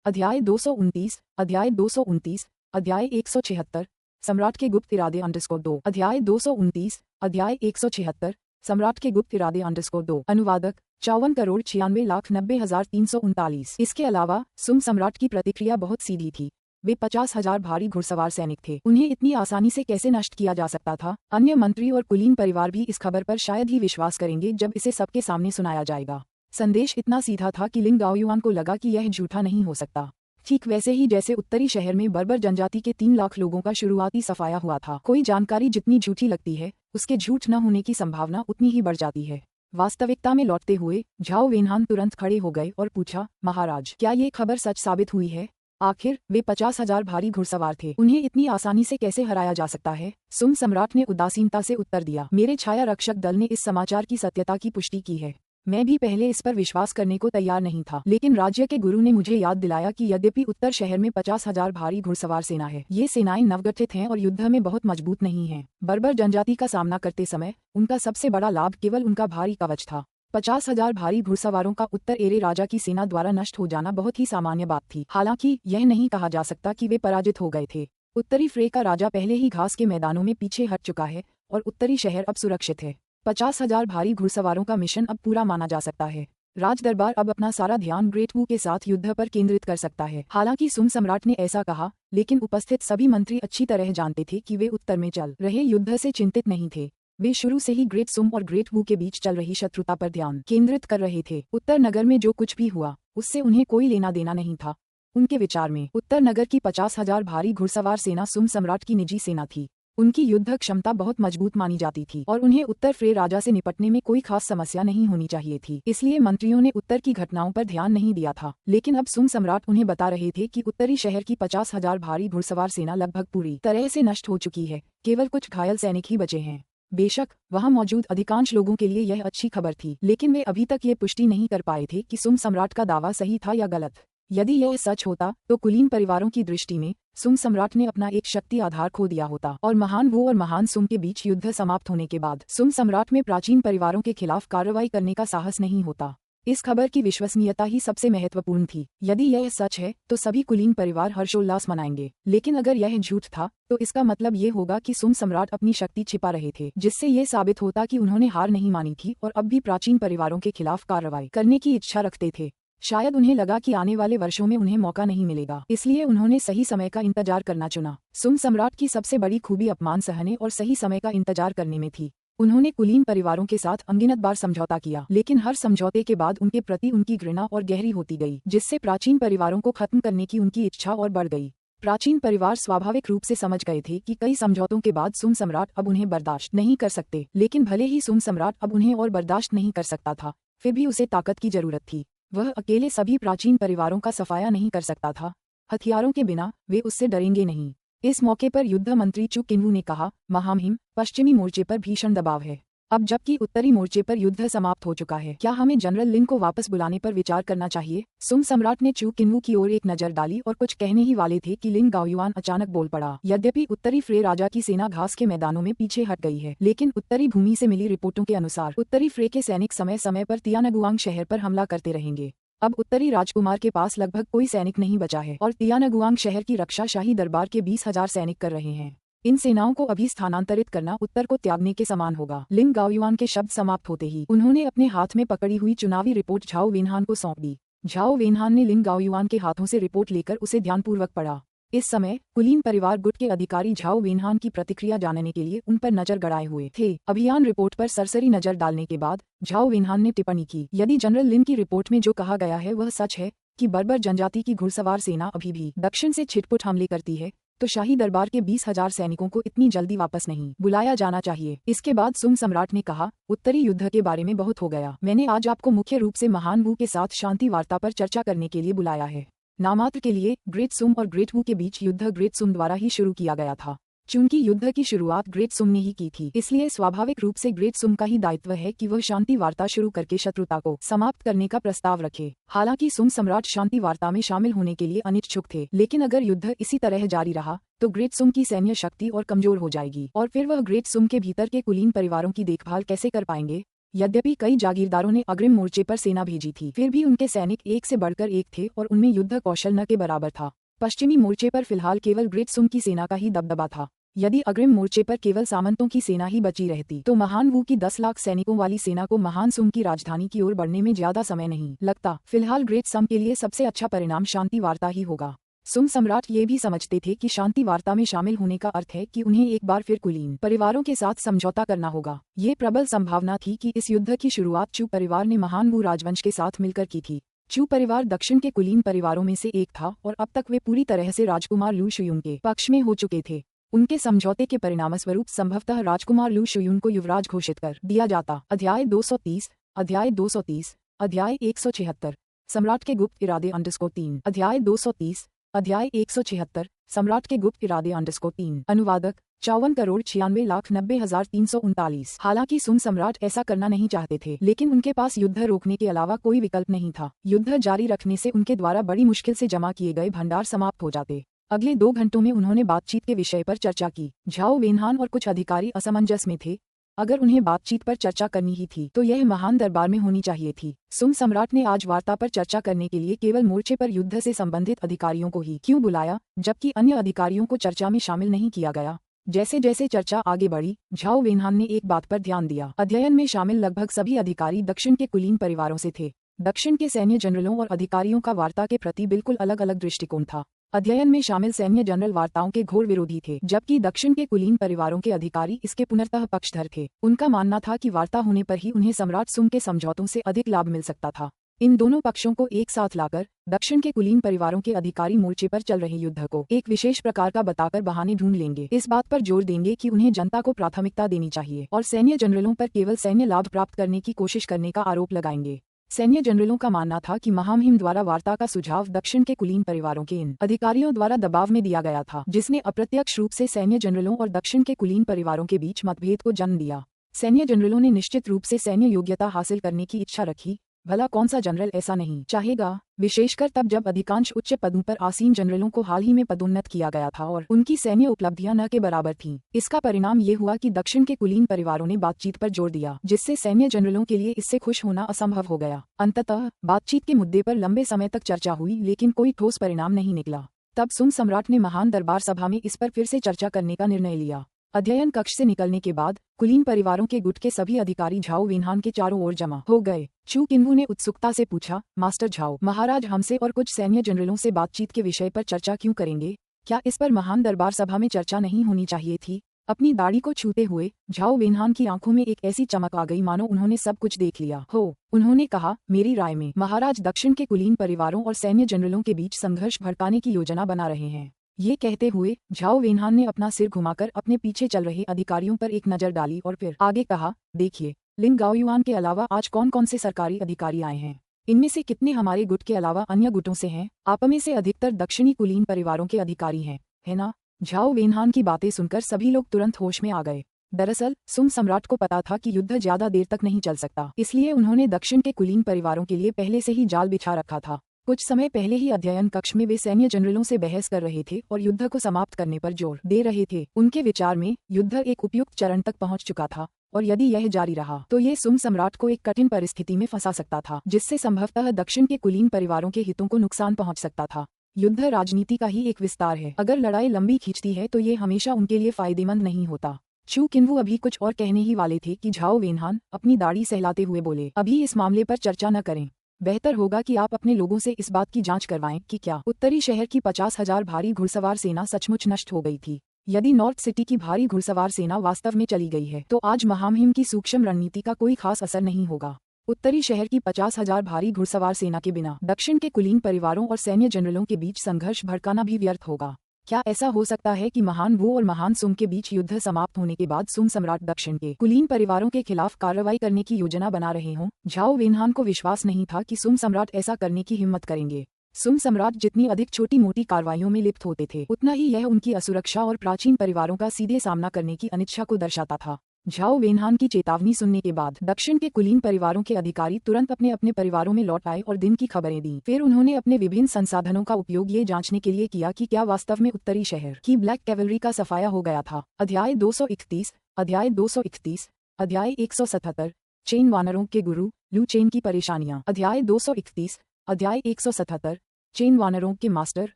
अध्याय 229, अध्याय 229, अध्याय 176, सम्राट के गुप्त इरादे _2 अध्याय 229, अध्याय 176, सम्राट के गुप्त इरादे _2 अनुवादक 54,96,90,339। इसके अलावा सुम सम्राट की प्रतिक्रिया बहुत सीधी थी। वे 50,000 भारी घुड़सवार सैनिक थे, उन्हें इतनी आसानी से कैसे नष्ट किया जा सकता था। अन्य मंत्री और कुलीन परिवार भी इस खबर पर शायद ही विश्वास करेंगे जब इसे सबके सामने सुनाया जाएगा। संदेश इतना सीधा था कि लिंग गाओयुआन को लगा कि यह झूठा नहीं हो सकता। ठीक वैसे ही जैसे उत्तरी शहर में बर्बर जनजाति के 3 लाख लोगों का शुरुआती सफाया हुआ था। कोई जानकारी जितनी झूठी लगती है, उसके झूठ न होने की संभावना उतनी ही बढ़ जाती है। वास्तविकता में लौटते हुए झाओ वेनहान तुरंत खड़े हो गए और पूछा, महाराज, क्या ये खबर सच साबित हुई है? आखिर वे 50,000 भारी घुड़सवार थे, उन्हें इतनी आसानी से कैसे हराया जा सकता है? सुम सम्राट ने उदासीनता से उत्तर दिया, मेरे छाया रक्षक दल ने इस समाचार की सत्यता की पुष्टि की है। मैं भी पहले इस पर विश्वास करने को तैयार नहीं था, लेकिन राज्य के गुरु ने मुझे याद दिलाया कि यद्यपि उत्तर शहर में 50,000 भारी घुड़सवार सेना है, ये सेनाएं नवगठित हैं और युद्ध में बहुत मजबूत नहीं हैं। बर्बर जनजाति का सामना करते समय उनका सबसे बड़ा लाभ केवल उनका भारी कवच था। 50,000 भारी घुड़सवारों का उत्तर एरे राजा की सेना द्वारा नष्ट हो जाना बहुत ही सामान्य बात थी। हालांकि यह नहीं कहा जा सकता कि वे पराजित हो गए थे। उत्तरी फ्रे का राजा पहले ही घास के मैदानों में पीछे हट चुका है और उत्तरी शहर अब सुरक्षित है। 50,000 भारी घुड़सवारों का मिशन अब पूरा माना जा सकता है। राज दरबार अब अपना सारा ध्यान ग्रेट वू के साथ युद्ध पर केंद्रित कर सकता है। हालांकि सुम सम्राट ने ऐसा कहा, लेकिन उपस्थित सभी मंत्री अच्छी तरह जानते थे कि वे उत्तर में चल रहे युद्ध से चिंतित नहीं थे। वे शुरू से ही ग्रेट सुम और ग्रेट वू के बीच चल रही शत्रुता पर ध्यान केंद्रित कर रहे थे। उत्तर नगर में जो कुछ भी हुआ, उससे उन्हें कोई लेना देना नहीं था। उनके विचार में उत्तर नगर की 50,000 भारी घुड़सवार सेना सुम सम्राट की निजी सेना थी। उनकी युद्ध क्षमता बहुत मजबूत मानी जाती थी और उन्हें उत्तर फ्रे राजा से निपटने में कोई खास समस्या नहीं होनी चाहिए थी। इसलिए मंत्रियों ने उत्तर की घटनाओं पर ध्यान नहीं दिया था। लेकिन अब सुम सम्राट उन्हें बता रहे थे कि उत्तरी शहर की 50,000 भारी घुड़सवार सेना लगभग पूरी तरह से नष्ट हो चुकी है, केवल कुछ घायल सैनिक ही बचे हैं। बेशक वहां मौजूद अधिकांश लोगों के लिए यह अच्छी खबर थी, लेकिन वे अभी तक ये पुष्टि नहीं कर पाए थे कि सुम सम्राट का दावा सही था या गलत। यदि यह सच होता तो कुलीन परिवारों की दृष्टि में सुम सम्राट ने अपना एक शक्ति आधार खो दिया होता और महान वू और महान सुम के बीच युद्ध समाप्त होने के बाद सुम सम्राट में प्राचीन परिवारों के खिलाफ कार्रवाई करने का साहस नहीं होता। इस खबर की विश्वसनीयता ही सबसे महत्वपूर्ण थी। यदि यह सच है तो सभी कुलीन परिवार हर्षोल्लास मनाएंगे, लेकिन अगर यह झूठ था तो इसका मतलब ये होगा कि सुम सम्राट अपनी शक्ति छिपा रहे थे, जिससे ये साबित होता कि उन्होंने हार नहीं मानी थी और अब भी प्राचीन परिवारों के खिलाफ कार्रवाई करने की इच्छा रखते थे। शायद उन्हें लगा कि आने वाले वर्षों में उन्हें मौका नहीं मिलेगा, इसलिए उन्होंने सही समय का इंतजार करना चुना। सुम सम्राट की सबसे बड़ी खूबी अपमान सहने और सही समय का इंतजार करने में थी। उन्होंने कुलीन परिवारों के साथ अनगिनत बार समझौता किया, लेकिन हर समझौते के बाद उनके प्रति उनकी घृणा और गहरी होती गई, जिससे प्राचीन परिवारों को खत्म करने की उनकी इच्छा और बढ़ गई। प्राचीन परिवार स्वाभाविक रूप से समझ गए थे कि कई समझौतों के बाद सुम सम्राट अब उन्हें बर्दाश्त नहीं कर सकते, लेकिन भले ही सुम सम्राट अब उन्हें और बर्दाश्त नहीं कर सकता था, फिर भी उसे ताकत की जरूरत थी। वह अकेले सभी प्राचीन परिवारों का सफाया नहीं कर सकता था। हथियारों के बिना वे उससे डरेंगे नहीं। इस मौके पर युद्ध मंत्री चू किन्वू ने कहा, महामहिम, पश्चिमी मोर्चे पर भीषण दबाव है। अब जबकि उत्तरी मोर्चे पर युद्ध समाप्त हो चुका है, क्या हमें जनरल लिन को वापस बुलाने पर विचार करना चाहिए? सुम सम्राट ने चू किन्वू की ओर एक नजर डाली और कुछ कहने ही वाले थे कि लिन गाओयुआन अचानक बोल पड़ा, यद्यपि उत्तरी फ्रे राजा की सेना घास के मैदानों में पीछे हट गई है, लेकिन उत्तरी भूमि से मिली रिपोर्टों के अनुसार उत्तरी फ्रे के सैनिक समय समय पर तियानगुआंग शहर पर हमला करते रहेंगे। अब उत्तरी राजकुमार के पास लगभग कोई सैनिक नहीं बचा है और तियानगुआंग शहर की रक्षा शाही दरबार के 20,000 सैनिक कर रहे हैं। इन सेनाओं को अभी स्थानांतरित करना उत्तर को त्यागने के समान होगा। लिंग गाओयुआन के शब्द समाप्त होते ही उन्होंने अपने हाथ में पकड़ी हुई चुनावी रिपोर्ट झाओ वेनहान को सौंप दी। झाओ वेनहान ने लिंग गाओयुआन के हाथों से रिपोर्ट लेकर उसे ध्यानपूर्वक पढ़ा। इस समय कुलीन परिवार गुट के अधिकारी झाओ वेनहान की प्रतिक्रिया जानने के लिए उन पर नजर गड़ाए हुए थे। अभियान रिपोर्ट पर सरसरी नजर डालने के बाद झाओ वेनहान ने टिप्पणी की, यदि जनरल लिन की रिपोर्ट में जो कहा गया है वह सच है कि बर्बर जनजाति की घुड़सवार सेना अभी भी दक्षिण से छिटपुट हमले करती है, तो शाही दरबार के 20,000 सैनिकों को इतनी जल्दी वापस नहीं बुलाया जाना चाहिए। इसके बाद सुम सम्राट ने कहा, उत्तरी युद्ध के बारे में बहुत हो गया। मैंने आज आपको मुख्य रूप से महान वू के साथ शांति वार्ता पर चर्चा करने के लिए बुलाया है। नामात्र के लिए ग्रेट सुम और ग्रेट वू के बीच युद्ध ग्रेट सुम द्वारा ही शुरू किया गया था। चूंकि युद्ध की शुरुआत ग्रेट सुम ने ही की थी, इसलिए स्वाभाविक रूप से ग्रेट सुम का ही दायित्व है कि वह शांति वार्ता शुरू करके शत्रुता को समाप्त करने का प्रस्ताव रखे। हालांकि सुम सम्राट शांति वार्ता में शामिल होने के लिए अनिच्छुक थे, लेकिन अगर युद्ध इसी तरह जारी रहा तो ग्रेट सुम की सैन्य शक्ति और कमजोर हो जाएगी और फिर वह ग्रेट सुम के भीतर के कुलीन परिवारों की देखभाल कैसे कर पाएंगे। यद्यपि कई जागीरदारों ने अग्रिम मोर्चे पर सेना भेजी थी, फिर भी उनके सैनिक एक से बढ़कर एक थे और उनमें युद्ध कौशल न के बराबर था। पश्चिमी मोर्चे पर फिलहाल केवल ग्रेट सुम की सेना का ही दबदबा था। यदि अग्रिम मोर्चे पर केवल सामंतों की सेना ही बची रहती तो महान वू की 10 लाख सैनिकों वाली सेना को महान सुम की राजधानी की ओर बढ़ने में ज्यादा समय नहीं लगता। फिलहाल ग्रेट सम के लिए सबसे अच्छा परिणाम शांति वार्ता ही होगा। सुम सम्राट ये भी समझते थे कि शांति वार्ता में शामिल होने का अर्थ है कि उन्हें एक बार फिर कुलीन परिवारों के साथ समझौता करना होगा। ये प्रबल संभावना थी कि इस युद्ध की शुरुआत चू परिवार ने महान वू राजवंश के साथ मिलकर की थी। चू परिवार दक्षिण के कुलीन परिवारों में से एक था और अब तक वे पूरी तरह से राजकुमार लू शुयून के पक्ष में हो चुके थे। उनके समझौते के परिणामस्वरूप संभवतः राजकुमार लू शुयून को युवराज घोषित कर दिया जाता। अध्याय 230 अध्याय 230 अध्याय 176 सम्राट के गुप्त इरादे _3 अध्याय 230 अध्याय 176 सम्राट के गुप्त इरादे _3 अनुवादक 54,96,90,339। हालांकि सुम सम्राट ऐसा करना नहीं चाहते थे, लेकिन उनके पास युद्ध रोकने के अलावा कोई विकल्प नहीं था। युद्ध जारी रखने से उनके द्वारा बड़ी मुश्किल से जमा किए गए भंडार समाप्त हो जाते। अगले 2 घंटों में उन्होंने बातचीत के विषय पर चर्चा की। झाओ वेनहान और कुछ अधिकारी असमंजस में थे। अगर उन्हें बातचीत पर चर्चा करनी ही थी तो यह महान दरबार में होनी चाहिए थी। सुम सम्राट ने आज वार्ता पर चर्चा करने के लिए केवल मोर्चे पर युद्ध से संबंधित अधिकारियों को ही क्यों बुलाया, जबकि अन्य अधिकारियों को चर्चा में शामिल नहीं किया गया। जैसे जैसे चर्चा आगे बढ़ी, झाओ वेनहान ने एक बात पर ध्यान दिया। अध्ययन में शामिल लगभग सभी अधिकारी दक्षिण के कुलीन परिवारों से थे। दक्षिण के सैन्य जनरलों और अधिकारियों का वार्ता के प्रति बिल्कुल अलग अलग दृष्टिकोण था। अध्ययन में शामिल सैन्य जनरल वार्ताओं के घोर विरोधी थे, जबकि दक्षिण के कुलीन परिवारों के अधिकारी इसके पुनर्तः पक्षधर थे। उनका मानना था कि वार्ता होने पर ही उन्हें सम्राट सुम के समझौतों से अधिक लाभ मिल सकता था। इन दोनों पक्षों को एक साथ लाकर दक्षिण के कुलीन परिवारों के अधिकारी मोर्चे पर चल रहे युद्ध को एक विशेष प्रकार का बताकर बहाने ढूंढ लेंगे। इस बात पर जोर देंगे कि उन्हें जनता को प्राथमिकता देनी चाहिए और सैन्य जनरलों पर केवल सैन्य लाभ प्राप्त करने की कोशिश करने का आरोप लगाएंगे। सैन्य जनरलों का मानना था कि महामहिम द्वारा वार्ता का सुझाव दक्षिण के कुलीन परिवारों के इन अधिकारियों द्वारा दबाव में दिया गया था, जिसने अप्रत्यक्ष रूप से सैन्य जनरलों और दक्षिण के कुलीन परिवारों के बीच मतभेद को जन्म दिया। सैन्य जनरलों ने निश्चित रूप से सैन्य योग्यता हासिल करने की इच्छा रखी। भला कौन सा जनरल ऐसा नहीं चाहेगा, विशेषकर तब जब अधिकांश उच्च पदों पर आसीन जनरलों को हाल ही में पदोन्नत किया गया था और उनकी सैन्य उपलब्धियां न के बराबर थीं। इसका परिणाम ये हुआ कि दक्षिण के कुलीन परिवारों ने बातचीत पर जोर दिया, जिससे सैन्य जनरलों के लिए इससे खुश होना असंभव हो गया। अंततः बातचीत के मुद्दे पर लंबे समय तक चर्चा हुई, लेकिन कोई ठोस परिणाम नहीं निकला। तब सुम सम्राट ने महान दरबार सभा में इस पर फिर से चर्चा करने का निर्णय लिया। अध्ययन कक्ष से निकलने के बाद कुलीन परिवारों के गुट के सभी अधिकारी झाओ वेनहान के चारों ओर जमा हो गए। चू किन्वू ने उत्सुकता से पूछा, मास्टर झाओ, महाराज हमसे और कुछ सैन्य जनरलों से बातचीत के विषय पर चर्चा क्यों करेंगे? क्या इस पर महान दरबार सभा में चर्चा नहीं होनी चाहिए थी? अपनी दाढ़ी को छूते हुए झाओ वेनहान की आंखों में एक ऐसी चमक आ गई मानो उन्होंने सब कुछ देख लिया हो। उन्होंने कहा, मेरी राय में महाराज दक्षिण के कुलीन परिवारों और सैन्य जनरलों के बीच संघर्ष भड़काने की योजना बना रहे हैं। ये कहते हुए झाओ वेनहान ने अपना सिर घुमाकर अपने पीछे चल रहे अधिकारियों पर एक नजर डाली और फिर आगे कहा, देखिए, लिन गाओयुआन के अलावा आज कौन कौन से सरकारी अधिकारी आए हैं? इनमें से कितने हमारे गुट के अलावा अन्य गुटों से हैं? आप में से अधिकतर दक्षिणी कुलीन परिवारों के अधिकारी हैं, है ना? झाओ वेनहान की बातें सुनकर सभी लोग तुरंत होश में आ गए। दरअसल सुम सम्राट को पता था कि युद्ध ज्यादा देर तक नहीं चल सकता, इसलिए उन्होंने दक्षिण के कुलीन परिवारों के लिए पहले से ही जाल बिछा रखा था। कुछ समय पहले ही अध्ययन कक्ष में वे सैन्य जनरलों से बहस कर रहे थे और युद्ध को समाप्त करने पर जोर दे रहे थे। उनके विचार में युद्ध एक उपयुक्त चरण तक पहुंच चुका था और यदि यह जारी रहा तो ये सुम सम्राट को एक कठिन परिस्थिति में फंसा सकता था, जिससे संभवतः दक्षिण के कुलीन परिवारों के हितों को नुकसान पहुंच सकता था। युद्ध राजनीति का ही एक विस्तार है। अगर लड़ाई लंबी खींचती है तो ये हमेशा उनके लिए फायदेमंद नहीं होता। चू किन्वू अभी कुछ और कहने ही वाले थे कि झाओ वेनहान अपनी दाढ़ी सहलाते हुए बोले, अभी इस मामले पर चर्चा न करें। बेहतर होगा कि आप अपने लोगों से इस बात की जांच करवाएं कि क्या उत्तरी शहर की 50,000 भारी घुड़सवार सेना सचमुच नष्ट हो गई थी। यदि नॉर्थ सिटी की भारी घुड़सवार सेना वास्तव में चली गई है तो आज महामहिम की सूक्ष्म रणनीति का कोई खास असर नहीं होगा। उत्तरी शहर की 50,000 भारी घुड़सवार सेना के बिना दक्षिण के कुलीन परिवारों और सैन्य जनरलों के बीच संघर्ष भड़काना भी व्यर्थ होगा। क्या ऐसा हो सकता है कि महान वू और महान सुम के बीच युद्ध समाप्त होने के बाद सुम सम्राट दक्षिण के कुलीन परिवारों के खिलाफ कार्रवाई करने की योजना बना रहे हों? झाओ वेनहान को विश्वास नहीं था कि सुम सम्राट ऐसा करने की हिम्मत करेंगे। सुम सम्राट जितनी अधिक छोटी मोटी कार्रवाइयों में लिप्त होते थे, उतना ही यह उनकी असुरक्षा और प्राचीन परिवारों का सीधे सामना करने की अनिच्छा को दर्शाता था। झाओ वेनहान की चेतावनी सुनने के बाद दक्षिण के कुलीन परिवारों के अधिकारी तुरंत अपने अपने परिवारों में लौट आए और दिन की खबरें दी। फिर उन्होंने अपने विभिन्न संसाधनों का उपयोग ये जांचने के लिए किया कि क्या वास्तव में उत्तरी शहर की ब्लैक कैवलरी का सफाया हो गया था। अध्याय 231 अध्याय 231 अध्याय 177 चेन वानरों के गुरु लू चेन की परेशानियां। अध्याय 231। अध्याय 177। चेन वानरों के मास्टर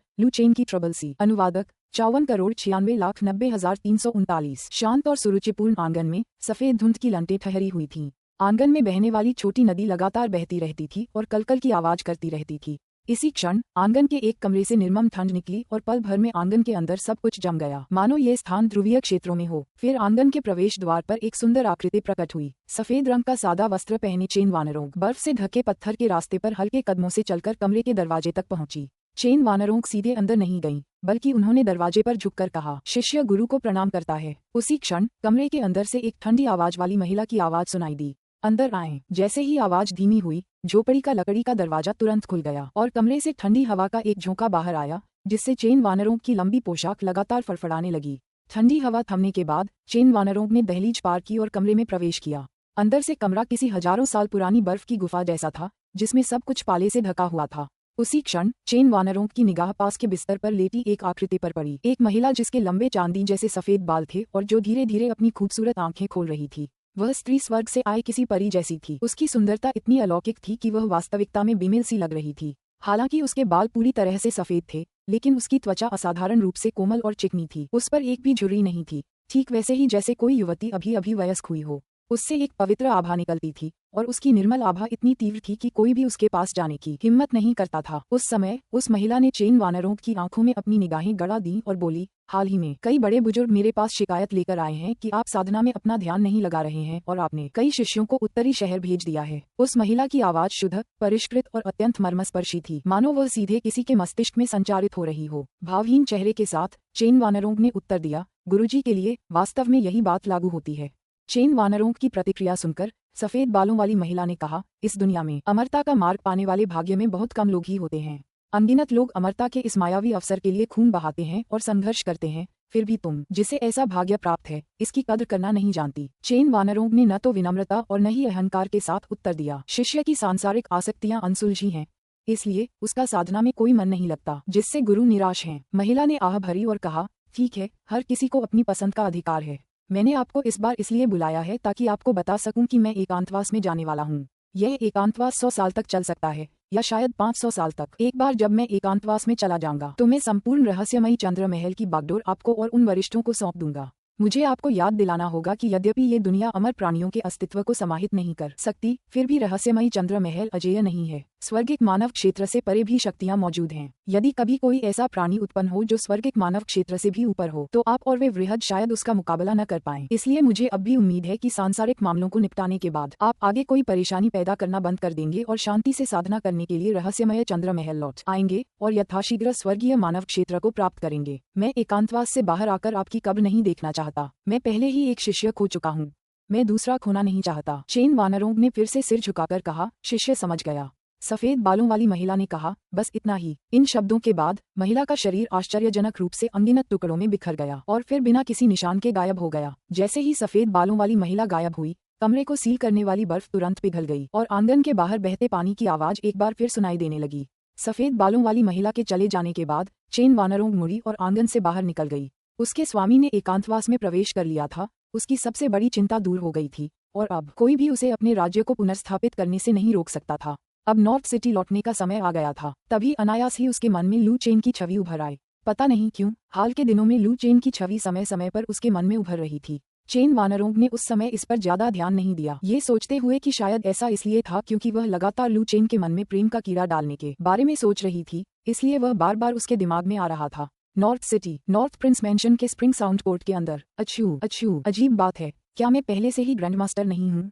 लू चेन की ट्रबल सी। अनुवादक 54,96,90,339। शांत और सुरुचिपूर्ण आंगन में सफेद धुंध की लंटें ठहरी हुई थीं। आंगन में बहने वाली छोटी नदी लगातार बहती रहती थी और कलकल की आवाज करती रहती थी। इसी क्षण आंगन के एक कमरे से निर्मम ठंड निकली और पल भर में आंगन के अंदर सब कुछ जम गया, मानो ये स्थान ध्रुवीय क्षेत्रों में हो। फिर आंगन के प्रवेश द्वार पर एक सुंदर आकृति प्रकट हुई। सफेद रंग का सादा वस्त्र पहने चेन वानरों बर्फ से ढके पत्थर के रास्ते पर हल्के कदमों से चलकर कमरे के दरवाजे तक पहुंची। चेन वानरों सीधे अंदर नहीं गईं, बल्कि उन्होंने दरवाजे पर झुककर कहा, शिष्य गुरु को प्रणाम करता है। उसी क्षण कमरे के अंदर से एक ठंडी आवाज वाली महिला की आवाज सुनाई दी, अंदर आएं। जैसे ही आवाज धीमी हुई, झोपड़ी का लकड़ी का दरवाजा तुरंत खुल गया और कमरे से ठंडी हवा का एक झोंका बाहर आया, जिससे चेन वानरों की लंबी पोशाक लगातार फड़फड़ाने लगी। ठंडी हवा थमने के बाद चेन वानरों ने दहलीज पार की और कमरे में प्रवेश किया। अंदर से कमरा किसी हजारों साल पुरानी बर्फ की गुफा जैसा था, जिसमें सब कुछ पाले से ढका हुआ था। उसी क्षण चेन वानरों की निगाह पास के बिस्तर पर लेटी एक आकृति पर पड़ी। एक महिला जिसके लंबे चांदी जैसे सफेद बाल थे और जो धीरे धीरे अपनी खूबसूरत आंखें खोल रही थी। वह स्त्री स्वर्ग से आए किसी परी जैसी थी। उसकी सुंदरता इतनी अलौकिक थी कि वह वास्तविकता में बेमिल सी लग रही थी। हालांकि उसके बाल पूरी तरह से सफेद थे, लेकिन उसकी त्वचा असाधारण रूप से कोमल और चिकनी थी। उस पर एक भी झुर्री नहीं थी, ठीक वैसे ही जैसे कोई युवती अभी अभी वयस्क हुई हो। उससे एक पवित्र आभा निकलती थी और उसकी निर्मल आभा इतनी तीव्र थी कि कोई भी उसके पास जाने की हिम्मत नहीं करता था। उस समय उस महिला ने चेन वानरों की आंखों में अपनी निगाहें गड़ा दी और बोली, हाल ही में कई बड़े बुजुर्ग मेरे पास शिकायत लेकर आए हैं कि आप साधना में अपना ध्यान नहीं लगा रहे हैं और आपने कई शिष्यों को उत्तरी शहर भेज दिया है। उस महिला की आवाज शुद्ध, परिष्कृत और अत्यंत मर्मस्पर्शी थी, मानो वह सीधे किसी के मस्तिष्क में संचारित हो रही हो। भावहीन चेहरे के साथ चेन वानरों ने उत्तर दिया, गुरुजी के लिए वास्तव में यही बात लागू होती है। चेन वानरों की प्रतिक्रिया सुनकर सफेद बालों वाली महिला ने कहा, इस दुनिया में अमरता का मार्ग पाने वाले भाग्य में बहुत कम लोग ही होते हैं। अनगिनत लोग अमरता के इस मायावी अवसर के लिए खून बहाते हैं और संघर्ष करते हैं, फिर भी तुम, जिसे ऐसा भाग्य प्राप्त है, इसकी कद्र करना नहीं जानती। चेन वानरों ने न तो विनम्रता और न ही अहंकार के साथ उत्तर दिया, शिष्य की सांसारिक आसक्तियां अनसुलझी हैं, इसलिए उसका साधना में कोई मन नहीं लगता, जिससे गुरु निराश हैं। महिला ने आह भरी और कहा, ठीक है, हर किसी को अपनी पसंद का अधिकार है। मैंने आपको इस बार इसलिए बुलाया है ताकि आपको बता सकूं कि मैं एकांतवास में जाने वाला हूं। यह एकांतवास 100 साल तक चल सकता है या शायद 500 साल तक। एक बार जब मैं एकांतवास में चला जाऊंगा तो मैं संपूर्ण रहस्यमयी चंद्र महल की बागडोर आपको और उन वरिष्ठों को सौंप दूंगा। मुझे आपको याद दिलाना होगा कि यद्यपि ये दुनिया अमर प्राणियों के अस्तित्व को समाहित नहीं कर सकती, फिर भी रहस्यमयी चंद्र महल अजेय नहीं है। स्वर्गिक मानव क्षेत्र से परे भी शक्तियां मौजूद हैं। यदि कभी कोई ऐसा प्राणी उत्पन्न हो जो स्वर्गिक मानव क्षेत्र से भी ऊपर हो, तो आप और वे वृहद शायद उसका मुकाबला न कर पाएं। इसलिए मुझे अब भी उम्मीद है कि सांसारिक मामलों को निपटाने के बाद आप आगे कोई परेशानी पैदा करना बंद कर देंगे और शांति से साधना करने के लिए रहस्यमय चंद्र महल लौट आएंगे और यथाशीघ्र स्वर्गीय मानव क्षेत्र को प्राप्त करेंगे। मैं एकांतवास से बाहर आकर आपकी कब्र नहीं देखना चाहता। मैं पहले ही एक शिष्य खो चुका हूँ, मैं दूसरा खोना नहीं चाहता। चेन वानरों ने फिर से सिर झुकाकर कहा, शिष्य समझ गया। सफेद बालों वाली महिला ने कहा, बस इतना ही। इन शब्दों के बाद महिला का शरीर आश्चर्यजनक रूप से अनगिनत टुकड़ों में बिखर गया और फिर बिना किसी निशान के गायब हो गया। जैसे ही सफेद बालों वाली महिला गायब हुई, कमरे को सील करने वाली बर्फ तुरंत पिघल गई और आंगन के बाहर बहते पानी की आवाज एक बार फिर सुनाई देने लगी। सफेद बालों वाली महिला के चले जाने के बाद चेन वानरों मुड़ी और आंगन से बाहर निकल गई। उसके स्वामी ने एकांतवास में प्रवेश कर लिया था। उसकी सबसे बड़ी चिंता दूर हो गई थी और अब कोई भी उसे अपने राज्य को पुनर्स्थापित करने से नहीं रोक सकता था। अब नॉर्थ सिटी लौटने का समय आ गया था। तभी अनायास ही उसके मन में लू चेन की छवि उभर आई। पता नहीं क्यों, हाल के दिनों में लू चेन की छवि समय समय पर उसके मन में उभर रही थी। चेन वानरों ने उस समय इस पर ज्यादा ध्यान नहीं दिया, ये सोचते हुए कि शायद ऐसा इसलिए था क्योंकि वह लगातार लू चेन के मन में प्रेम का कीड़ा डालने के बारे में सोच रही थी, इसलिए वह बार बार उसके दिमाग में आ रहा था। North city, north Prince mention के स्प्रिंग साउंड कोर्ट के अंदर। अच्छू, अजीब बात है, क्या मैं पहले से ही ग्रैंड मास्टर नहीं हूँ?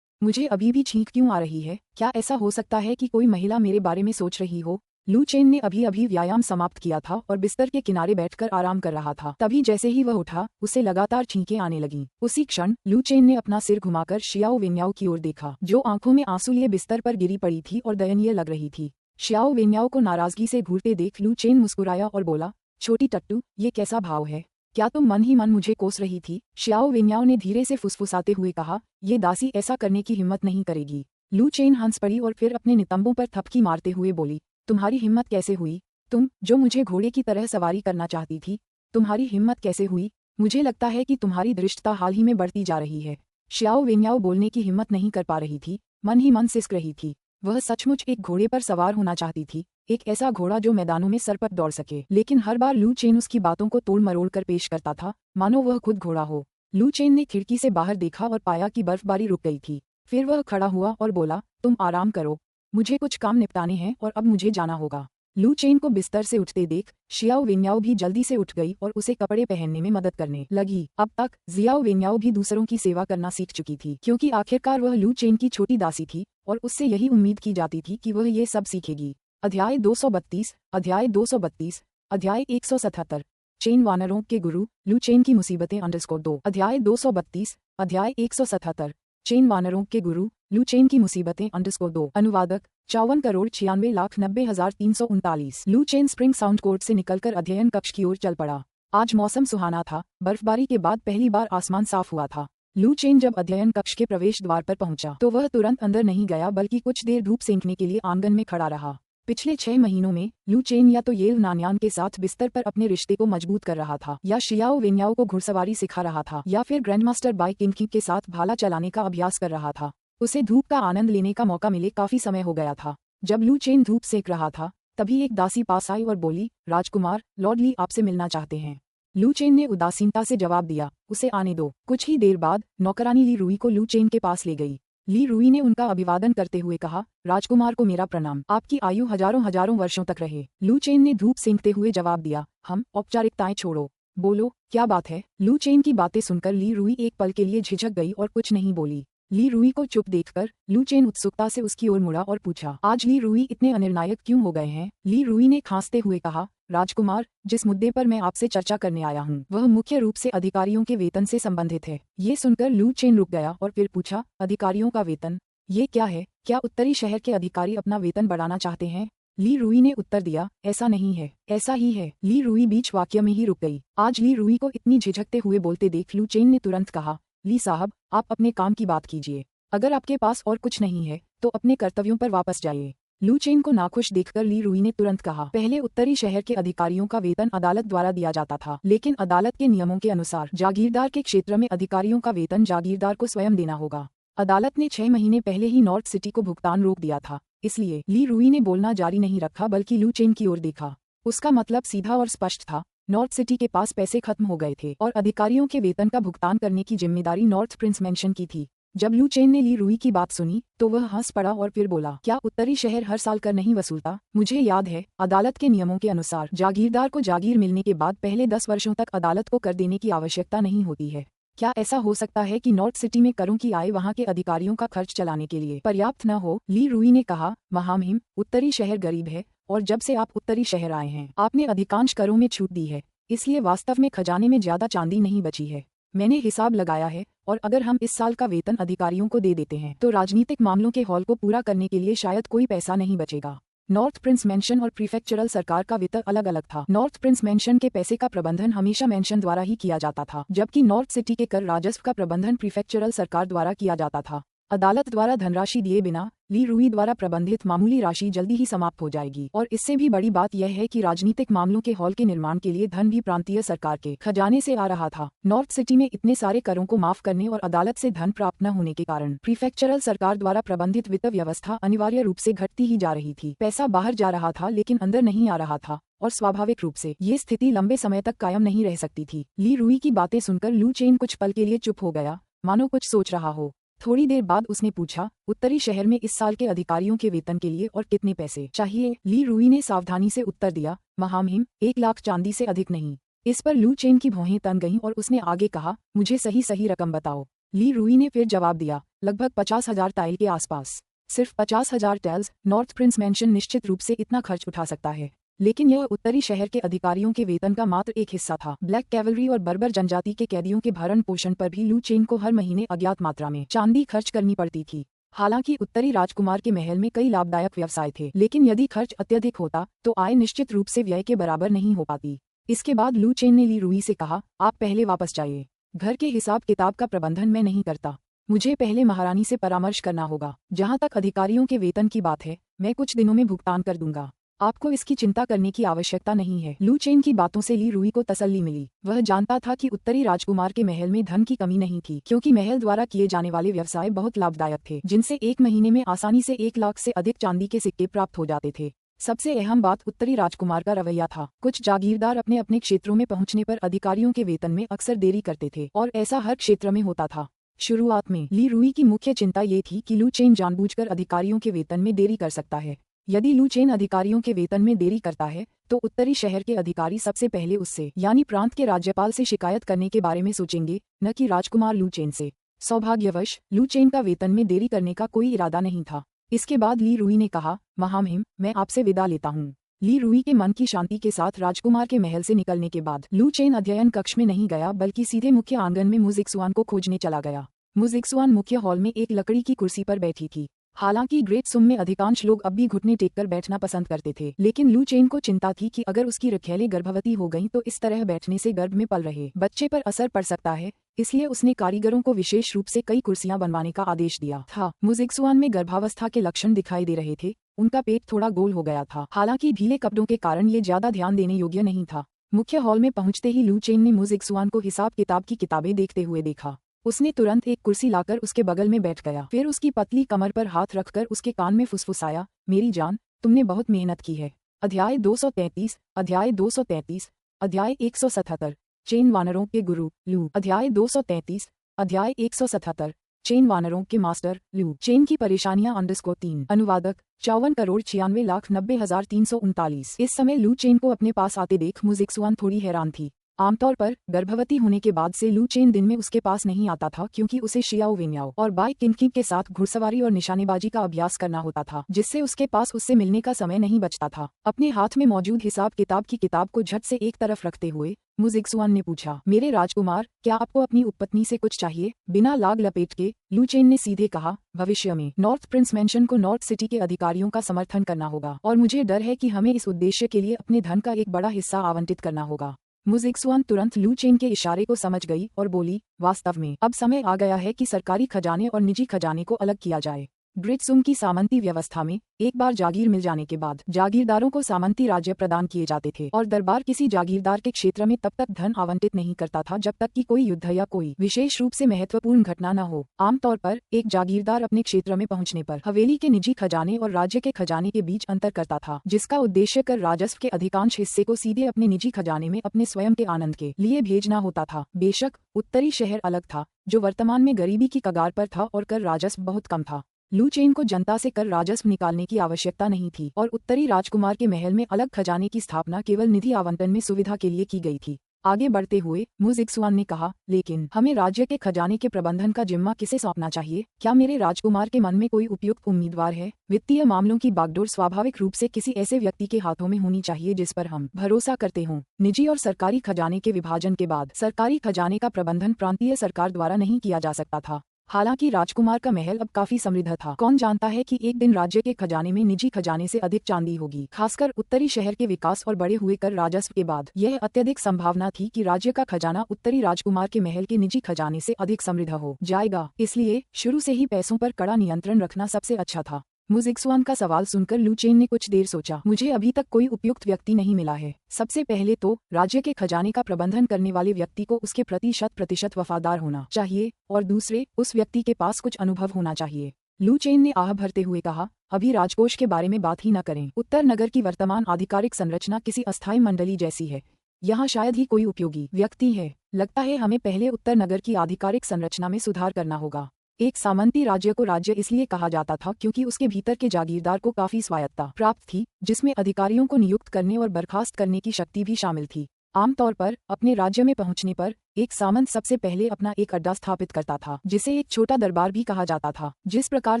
मुझे अभी भी छींक क्यों आ रही है? क्या ऐसा हो सकता है कि कोई महिला मेरे बारे में सोच रही हो? लू चेन ने अभी अभी व्यायाम समाप्त किया था और बिस्तर के किनारे बैठकर आराम कर रहा था। तभी जैसे ही वह उठा, उसे लगातार छींकें आने लगीं। उसी क्षण लू चेन ने अपना सिर घुमाकर शियाओ वेन्याओ की ओर देखा, जो आंखों में आंसू लिए बिस्तर पर गिरी पड़ी थी और दयनीय लग रही थी। शियाओ वेन्याओ को नाराजगी से घूरते देख लू चेन मुस्कुराया और बोला, छोटी टट्टू, ये कैसा भाव है? क्या तुम मन ही मन मुझे कोस रही थी? शियाओ वेन्याओ ने धीरे से फुसफुसाते हुए कहा, ये दासी ऐसा करने की हिम्मत नहीं करेगी। लू चेन हंस पड़ी और फिर अपने नितंबों पर थपकी मारते हुए बोली, तुम्हारी हिम्मत कैसे हुई? तुम, जो मुझे घोड़े की तरह सवारी करना चाहती थी, तुम्हारी हिम्मत कैसे हुई? मुझे लगता है कि तुम्हारी धृष्टता हाल ही में बढ़ती जा रही है। श्याओ वेन्याओ बोलने की हिम्मत नहीं कर पा रही थी, मन ही मन सिसक रही थी। वह सचमुच एक घोड़े पर सवार होना चाहती थी, एक ऐसा घोड़ा जो मैदानों में सरपट दौड़ सके। लेकिन हर बार लू चेन उसकी बातों को तोड़ मरोड़ कर पेश करता था, मानो वह खुद घोड़ा हो। लू चेन ने खिड़की से बाहर देखा और पाया कि बर्फबारी रुक गई थी। फिर वह खड़ा हुआ और बोला, तुम आराम करो, मुझे कुछ काम निपटाने हैं और अब मुझे जाना होगा। लू चेन को बिस्तर से उठते देख शियाओ वेन्याओ भी जल्दी से उठ गई और उसे कपड़े पहनने में मदद करने लगी। अब तक जियाओ वेन्याओ भी दूसरों की सेवा करना सीख चुकी थी, क्योंकि आखिरकार वह लू चेन की छोटी दासी थी और उससे यही उम्मीद की जाती थी कि वह ये सब सीखेगी। अध्याय 232 अध्याय 232 अध्याय 177 चेन वानरों के गुरु लू चेन की मुसीबतें _2 अध्याय 232 अध्याय 177 चेन वानरों के गुरु लू चेन की मुसीबतें _2 अनुवादक 54,96,90,339 लू चेन स्प्रिंग साउंड कोर्ट से निकलकर अध्ययन कक्ष की ओर चल पड़ा। आज मौसम सुहाना था, बर्फबारी के बाद पहली बार आसमान साफ हुआ था। लू चेन जब अध्ययन कक्ष के प्रवेश द्वार पर पहुंचा तो वह तुरंत अंदर नहीं गया, बल्कि कुछ देर धूप सेंकने के लिए आंगन में खड़ा रहा। पिछले 6 महीनों में लू चेन या तो येव नानयान के साथ बिस्तर पर अपने रिश्ते को मजबूत कर रहा था, या शियाओ वेन्याओ को घुड़सवारी सिखा रहा था, या फिर ग्रैंडमास्टर बाई किंग के साथ भाला चलाने का अभ्यास कर रहा था। उसे धूप का आनंद लेने का मौका मिले काफी समय हो गया था। जब लू चेन धूप सेक रहा था तभी एक दासी पास आई और बोली, राजकुमार, लॉर्ड ली आपसे मिलना चाहते हैं। लू चेन ने उदासीनता से जवाब दिया, उसे आने दो। कुछ ही देर बाद नौकरानी ली रुई को लू चेन के पास ले गई। ली रुई ने उनका अभिवादन करते हुए कहा, राजकुमार को मेरा प्रणाम, आपकी आयु हजारों हजारों वर्षों तक रहे। लू चेन ने धूप सेंकते हुए जवाब दिया, हम औपचारिकताएं छोड़ो, बोलो क्या बात है। लू चेन की बातें सुनकर ली रुई एक पल के लिए झिझक गई और कुछ नहीं बोली। ली रुई को चुप देखकर लू चेन उत्सुकता से उसकी ओर मुड़ा और पूछा, आज ली रुई इतने अनिर्णायक क्यों हो गए हैं। ली रुई ने खांसते हुए कहा, राजकुमार, जिस मुद्दे पर मैं आपसे चर्चा करने आया हूँ वह मुख्य रूप से अधिकारियों के वेतन से संबंधित है। ये सुनकर लू चेन रुक गया और फिर पूछा, अधिकारियों का वेतन, ये क्या है? क्या उत्तरी शहर के अधिकारी अपना वेतन बढ़ाना चाहते हैं? ली रुई ने उत्तर दिया, ऐसा नहीं है, ऐसा ही है। ली रुई बीच वाक्य में ही रुक गई। आज ली रुई को इतनी झिझकते हुए बोलते देख लू चेन ने तुरंत कहा, ली साहब, आप अपने काम की बात कीजिए। अगर आपके पास और कुछ नहीं है तो अपने कर्तव्यों पर वापस जाइए। लू चेन को नाखुश देखकर ली रुई ने तुरंत कहा, पहले उत्तरी शहर के अधिकारियों का वेतन अदालत द्वारा दिया जाता था, लेकिन अदालत के नियमों के अनुसार जागीरदार के क्षेत्र में अधिकारियों का वेतन जागीरदार को स्वयं देना होगा। अदालत ने 6 महीने पहले ही नॉर्थ सिटी को भुगतान रोक दिया था, इसलिए ली रुई ने बोलना जारी नहीं रखा बल्कि लू चेन की ओर देखा। उसका मतलब सीधा और स्पष्ट था, नॉर्थ सिटी के पास पैसे खत्म हो गए थे और अधिकारियों के वेतन का भुगतान करने की जिम्मेदारी नॉर्थ प्रिंस मेंशन की थी। जब लू चेन ने ली रुई की बात सुनी तो वह हंस पड़ा और फिर बोला, क्या उत्तरी शहर हर साल कर नहीं वसूलता? मुझे याद है, अदालत के नियमों के अनुसार जागीरदार को जागीर मिलने के बाद पहले 10 वर्षों तक अदालत को कर देने की आवश्यकता नहीं होती है। क्या ऐसा हो सकता है कि नॉर्थ सिटी में करों की आय वहां के अधिकारियों का खर्च चलाने के लिए पर्याप्त न हो? ली रुई ने कहा, महामहिम, उत्तरी शहर गरीब है और जब से आप उत्तरी शहर आए हैं आपने अधिकांश करों में छूट दी है, इसलिए वास्तव में खजाने में ज्यादा चांदी नहीं बची है। मैंने हिसाब लगाया है और अगर हम इस साल का वेतन अधिकारियों को दे देते हैं तो राजनीतिक मामलों के हॉल को पूरा करने के लिए शायद कोई पैसा नहीं बचेगा। नॉर्थ प्रिंस मेंशन और प्रीफेक्चरल सरकार का वित्त अलग अलग था। नॉर्थ प्रिंस मेंशन के पैसे का प्रबंधन हमेशा मेंशन द्वारा ही किया जाता था, जबकि नॉर्थ सिटी के कर राजस्व का प्रबंधन प्रीफेक्चरल सरकार द्वारा किया जाता था। अदालत द्वारा धनराशि दिए बिना ली रुई द्वारा प्रबंधित मामूली राशि जल्दी ही समाप्त हो जाएगी और इससे भी बड़ी बात यह है कि राजनीतिक मामलों के हॉल के निर्माण के लिए धन भी प्रांतीय सरकार के खजाने से आ रहा था। नॉर्थ सिटी में इतने सारे करों को माफ करने और अदालत से धन प्राप्त न होने के कारण प्रीफेक्चरल सरकार द्वारा प्रबंधित वित्त व्यवस्था अनिवार्य रूप से घटती ही जा रही थी। पैसा बाहर जा रहा था लेकिन अंदर नहीं आ रहा था और स्वाभाविक रूप से ये स्थिति लंबे समय तक कायम नहीं रह सकती थी। ली रुई की बातें सुनकर लू चेन कुछ पल के लिए चुप हो गया, मानो कुछ सोच रहा हो। थोड़ी देर बाद उसने पूछा, उत्तरी शहर में इस साल के अधिकारियों के वेतन के लिए और कितने पैसे चाहिए? ली रुई ने सावधानी से उत्तर दिया, महामहिम, 1 लाख चांदी से अधिक नहीं। इस पर लू चेन की भौहें तन गईं और उसने आगे कहा, मुझे सही रकम बताओ। ली रुई ने फिर जवाब दिया, लगभग 50,000 टाइल के आसपास। सिर्फ 50,000 टाइल्स? नॉर्थ प्रिंस मेंशन निश्चित रूप से इतना खर्च उठा सकता है, लेकिन यह उत्तरी शहर के अधिकारियों के वेतन का मात्र एक हिस्सा था। ब्लैक कैवलरी और बर्बर जनजाति के कैदियों के भरण पोषण पर भी लू चेन को हर महीने अज्ञात मात्रा में चांदी खर्च करनी पड़ती थी। हालांकि उत्तरी राजकुमार के महल में कई लाभदायक व्यवसाय थे, लेकिन यदि खर्च अत्यधिक होता तो आय निश्चित रूप से व्यय के बराबर नहीं हो पाती। इसके बाद लू चेन ने ली रुई से कहा, आप पहले वापस जाइए। घर के हिसाब किताब का प्रबंधन मैं नहीं करता, मुझे पहले महारानी से परामर्श करना होगा। जहाँ तक अधिकारियों के वेतन की बात है, मैं कुछ दिनों में भुगतान कर दूंगा। आपको इसकी चिंता करने की आवश्यकता नहीं है। लू चेन की बातों से ली रुई को तसल्ली मिली। वह जानता था कि उत्तरी राजकुमार के महल में धन की कमी नहीं थी, क्योंकि महल द्वारा किए जाने वाले व्यवसाय बहुत लाभदायक थे, जिनसे एक महीने में आसानी से 1 लाख से अधिक चांदी के सिक्के प्राप्त हो जाते थे। सबसे अहम बात उत्तरी राजकुमार का रवैया था। कुछ जागीरदार अपने अपने क्षेत्रों में पहुंचने पर अधिकारियों के वेतन में अक्सर देरी करते थे, और ऐसा हर क्षेत्र में होता था। शुरुआत में ली रुई की मुख्य चिंता ये थी कि लू चेन जानबूझकर अधिकारियों के वेतन में देरी कर सकता है। यदि लू चेन अधिकारियों के वेतन में देरी करता है तो उत्तरी शहर के अधिकारी सबसे पहले उससे यानी प्रांत के राज्यपाल से शिकायत करने के बारे में सोचेंगे, न कि राजकुमार लू चेन से। सौभाग्यवश लू चेन का वेतन में देरी करने का कोई इरादा नहीं था। इसके बाद ली रुई ने कहा, महामहिम, मैं आपसे विदा लेता हूँ। ली रुई के मन की शांति के साथ राजकुमार के महल से निकलने के बाद लू चेन अध्ययन कक्ष में नहीं गया, बल्कि सीधे मुख्य आंगन में मुजिक्सुआन को खोजने चला गया। मुजिक्सुआन मुख्य हॉल में एक लकड़ी की कुर्सी पर बैठी थी। हालांकि ग्रेट सुम में अधिकांश लोग अब भी घुटने टेककर बैठना पसंद करते थे, लेकिन लू चेन को चिंता थी कि अगर उसकी रखैले गर्भवती हो गईं तो इस तरह बैठने से गर्भ में पल रहे बच्चे पर असर पड़ सकता है। इसलिए उसने कारीगरों को विशेष रूप से कई कुर्सियां बनवाने का आदेश दिया था। मुजिक्सुआन में गर्भावस्था के लक्षण दिखाई दे रहे थे। उनका पेट थोड़ा गोल हो गया था, हालांकि ढीले कपड़ों के कारण ये ज्यादा ध्यान देने योग्य नहीं था। मुख्य हॉल में पहुंचते ही लू चेन ने मुजिक्सुआन को हिसाब किताब की किताबें देखते हुए देखा। उसने तुरंत एक कुर्सी लाकर उसके बगल में बैठ गया। फिर उसकी पतली कमर पर हाथ रखकर उसके कान में फुसफुसाया, मेरी जान, तुमने बहुत मेहनत की है। अध्याय 233, अध्याय 233, अध्याय 177, चेन वानरों के गुरु लू। अध्याय 233, अध्याय 177, चेन वानरों के मास्टर लू। चेन की परेशानियां _3। अनुवादक 54,96,90,339। इस समय लू चेन को अपने पास आते देख मुजिक्सुआन थोड़ी हैरान थी। आमतौर पर गर्भवती होने के बाद से लू चेन दिन में उसके पास नहीं आता था, क्योंकि उसे शियाओ वेन्याओ और बाई किनकी के साथ घुड़सवारी और निशानेबाजी का अभ्यास करना होता था, जिससे उसके पास उससे मिलने का समय नहीं बचता था। अपने हाथ में मौजूद हिसाब किताब की किताब को झट से एक तरफ रखते हुए मुजिक्सुआन ने पूछा, मेरे राजकुमार, क्या आपको अपनी उपपत्नी से कुछ चाहिए? बिना लाग लपेट के लू चेन ने सीधे कहा, भविष्य में नॉर्थ प्रिंस मैंशन को नॉर्थ सिटी के अधिकारियों का समर्थन करना होगा, और मुझे डर है कि हमें इस उद्देश्य के लिए अपने धन का एक बड़ा हिस्सा आवंटित करना होगा। मुजिक्सुआन तुरंत लू चेन के इशारे को समझ गई और बोली, वास्तव में अब समय आ गया है कि सरकारी खजाने और निजी खजाने को अलग किया जाए। ग्रेट सुम की सामंती व्यवस्था में एक बार जागीर मिल जाने के बाद जागीरदारों को सामंती राज्य प्रदान किए जाते थे, और दरबार किसी जागीरदार के क्षेत्र में तब तक धन आवंटित नहीं करता था जब तक कि कोई युद्ध या कोई विशेष रूप से महत्वपूर्ण घटना न हो। आमतौर पर एक जागीरदार अपने क्षेत्र में पहुंचने पर हवेली के निजी खजाने और राज्य के खजाने के बीच अंतर करता था, जिसका उद्देश्य कर राजस्व के अधिकांश हिस्से को सीधे अपने निजी खजाने में अपने स्वयं के आनंद के लिए भेजना होता था। बेशक उत्तरी शहर अलग था, जो वर्तमान में गरीबी की कगार पर था और कर राजस्व बहुत कम था। लू चेन को जनता से कर राजस्व निकालने की आवश्यकता नहीं थी, और उत्तरी राजकुमार के महल में अलग खजाने की स्थापना केवल निधि आवंटन में सुविधा के लिए की गई थी। आगे बढ़ते हुए मुजिक्सुआन ने कहा, लेकिन हमें राज्य के खजाने के प्रबंधन का जिम्मा किसे सौंपना चाहिए? क्या मेरे राजकुमार के मन में कोई उपयुक्त उम्मीदवार है? वित्तीय मामलों की बागडोर स्वाभाविक रूप से किसी ऐसे व्यक्ति के हाथों में होनी चाहिए जिस पर हम भरोसा करते हों। निजी और सरकारी खजाने के विभाजन के बाद सरकारी खजाने का प्रबंधन प्रांतीय सरकार द्वारा नहीं किया जा सकता था। हालांकि राजकुमार का महल अब काफी समृद्ध था। कौन जानता है कि एक दिन राज्य के खजाने में निजी खजाने से अधिक चांदी होगी। खासकर उत्तरी शहर के विकास और बढ़े हुए कर राजस्व के बाद यह अत्यधिक संभावना थी कि राज्य का खजाना उत्तरी राजकुमार के महल के निजी खजाने से अधिक समृद्ध हो जाएगा। इसलिए शुरू से ही पैसों पर कड़ा नियंत्रण रखना सबसे अच्छा था। मुजिक्सुआन का सवाल सुनकर लू चेन ने कुछ देर सोचा। मुझे अभी तक कोई उपयुक्त व्यक्ति नहीं मिला है। सबसे पहले तो राज्य के खजाने का प्रबंधन करने वाले व्यक्ति को उसके प्रति 100% वफादार होना चाहिए, और दूसरे, उस व्यक्ति के पास कुछ अनुभव होना चाहिए। लू चेन ने आह भरते हुए कहा, अभी राजकोष के बारे में बात ही न करें। उत्तर नगर की वर्तमान आधिकारिक संरचना किसी अस्थायी मंडली जैसी है। यहाँ शायद ही कोई उपयोगी व्यक्ति है। लगता है हमें पहले उत्तर नगर की आधिकारिक संरचना में सुधार करना होगा। एक सामंती राज्य को राज्य इसलिए कहा जाता था क्योंकि उसके भीतर के जागीरदार को काफी स्वायत्तता प्राप्त थी, जिसमें अधिकारियों को नियुक्त करने और बर्खास्त करने की शक्ति भी शामिल थी। आमतौर पर अपने राज्य में पहुंचने पर एक सामंत सबसे पहले अपना एक अड्डा स्थापित करता था, जिसे एक छोटा दरबार भी कहा जाता था। जिस प्रकार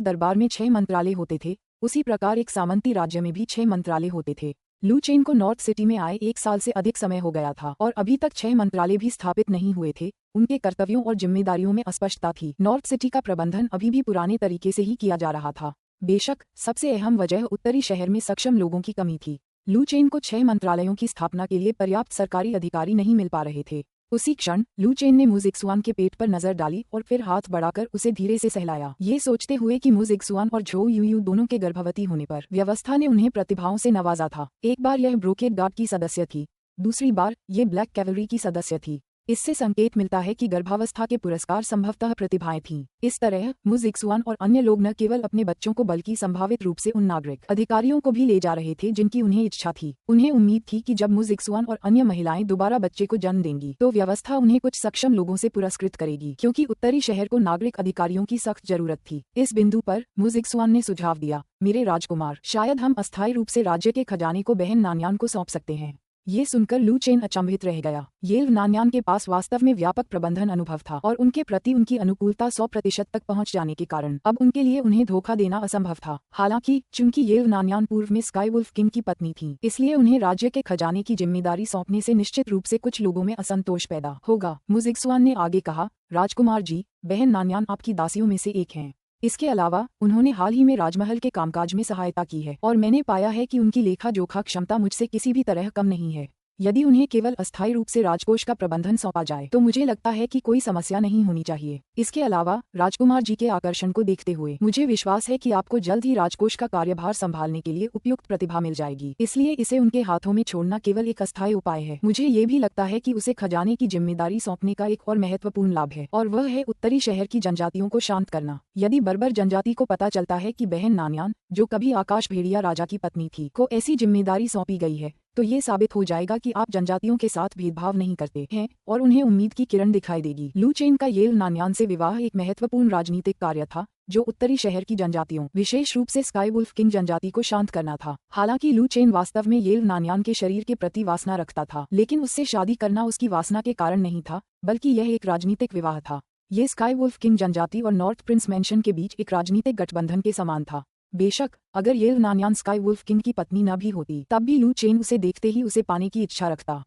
दरबार में 6 मंत्रालय होते थे, उसी प्रकार एक सामंती राज्य में भी 6 मंत्रालय होते थे। लू चेन को नॉर्थ सिटी में आए 1 साल से अधिक समय हो गया था, और अभी तक 6 मंत्रालय भी स्थापित नहीं हुए थे। उनके कर्तव्यों और जिम्मेदारियों में अस्पष्टता थी। नॉर्थ सिटी का प्रबंधन अभी भी पुराने तरीके से ही किया जा रहा था। बेशक सबसे अहम वजह उत्तरी शहर में सक्षम लोगों की कमी थी। लू चेन को 6 मंत्रालयों की स्थापना के लिए पर्याप्त सरकारी अधिकारी नहीं मिल पा रहे थे। उसी क्षण लू चेन ने मुजिक्सुआन के पेट पर नजर डाली और फिर हाथ बढ़ाकर उसे धीरे से सहलाया, ये सोचते हुए कि मुजिक्सुआन और झो यूयू दोनों के गर्भवती होने पर व्यवस्था ने उन्हें प्रतिभाओं से नवाजा था। एक बार यह ब्रोकेड गार्ड की सदस्य थी, दूसरी बार ये ब्लैक कैवलरी की सदस्य थी। इससे संकेत मिलता है कि गर्भावस्था के पुरस्कार संभवतः प्रतिभाएं थीं। इस तरह मुजिक्सुआन और अन्य लोग न केवल अपने बच्चों को बल्कि संभावित रूप से उन नागरिक अधिकारियों को भी ले जा रहे थे जिनकी उन्हें इच्छा थी। उन्हें उम्मीद थी कि जब मुजिक्सुआन और अन्य महिलाएं दोबारा बच्चे को जन्म देंगी तो व्यवस्था उन्हें कुछ सक्षम लोगों से पुरस्कृत करेगी, क्योंकि उत्तरी शहर को नागरिक अधिकारियों की सख्त जरूरत थी। इस बिंदु पर मुजिक्सुआन ने सुझाव दिया, मेरे राजकुमार, शायद हम अस्थायी रूप से राज्य के खजाने को बहन नान्यान को सौंप सकते हैं। ये सुनकर लू चेन अचंभित रह गया। येल नान्यान के पास वास्तव में व्यापक प्रबंधन अनुभव था और उनके प्रति उनकी अनुकूलता 100% तक पहुंच जाने के कारण अब उनके लिए उन्हें धोखा देना असंभव था। हालांकि चूंकि येल नान्यान पूर्व में स्काईवुल्फ किंग की पत्नी थी, इसलिए उन्हें राज्य के खजाने की जिम्मेदारी सौंपने से निश्चित रूप से कुछ लोगों में असंतोष पैदा होगा। मुजिक्सुआन ने आगे कहा, राजकुमार जी, बहन नान्यान आपकी दासियों में से एक हैं। इसके अलावा उन्होंने हाल ही में राजमहल के कामकाज में सहायता की है और मैंने पाया है कि उनकी लेखा जोखा क्षमता मुझसे किसी भी तरह कम नहीं है। यदि उन्हें केवल अस्थायी रूप से राजकोष का प्रबंधन सौंपा जाए तो मुझे लगता है कि कोई समस्या नहीं होनी चाहिए। इसके अलावा राजकुमार जी के आकर्षण को देखते हुए मुझे विश्वास है कि आपको जल्द ही राजकोष का कार्यभार संभालने के लिए उपयुक्त प्रतिभा मिल जाएगी, इसलिए इसे उनके हाथों में छोड़ना केवल एक अस्थायी उपाय है। मुझे ये भी लगता है कि उसे खजाने की जिम्मेदारी सौंपने का एक और महत्वपूर्ण लाभ है, और वह है उत्तरी शहर की जनजातियों को शांत करना। यदि बर्बर जनजाति को पता चलता है कि बहन नान्यान, जो कभी आकाश भेड़िया राजा की पत्नी थी, को ऐसी जिम्मेदारी सौंपी गई है, तो ये साबित हो जाएगा कि आप जनजातियों के साथ भेदभाव नहीं करते हैं और उन्हें उम्मीद की किरण दिखाई देगी। लू चेन का येल नान्यान से विवाह एक महत्वपूर्ण राजनीतिक कार्य था जो उत्तरी शहर की जनजातियों, विशेष रूप से स्काईवुल्फ किंग जनजाति को शांत करना था। हालांकि लू चेन वास्तव में येल नान्यान के शरीर के प्रति वासना रखता था, लेकिन उससे शादी करना उसकी वासना के कारण नहीं था, बल्कि यह एक राजनीतिक विवाह था। ये स्काईवुल्फ किंग जनजाति और नॉर्थ प्रिंस मैंशन के बीच एक राजनीतिक गठबंधन के समान था। बेशक अगर येल नान्यान स्काईवुल्फ किंग की पत्नी न भी होती, तब भी लू चेन उसे देखते ही उसे पाने की इच्छा रखता।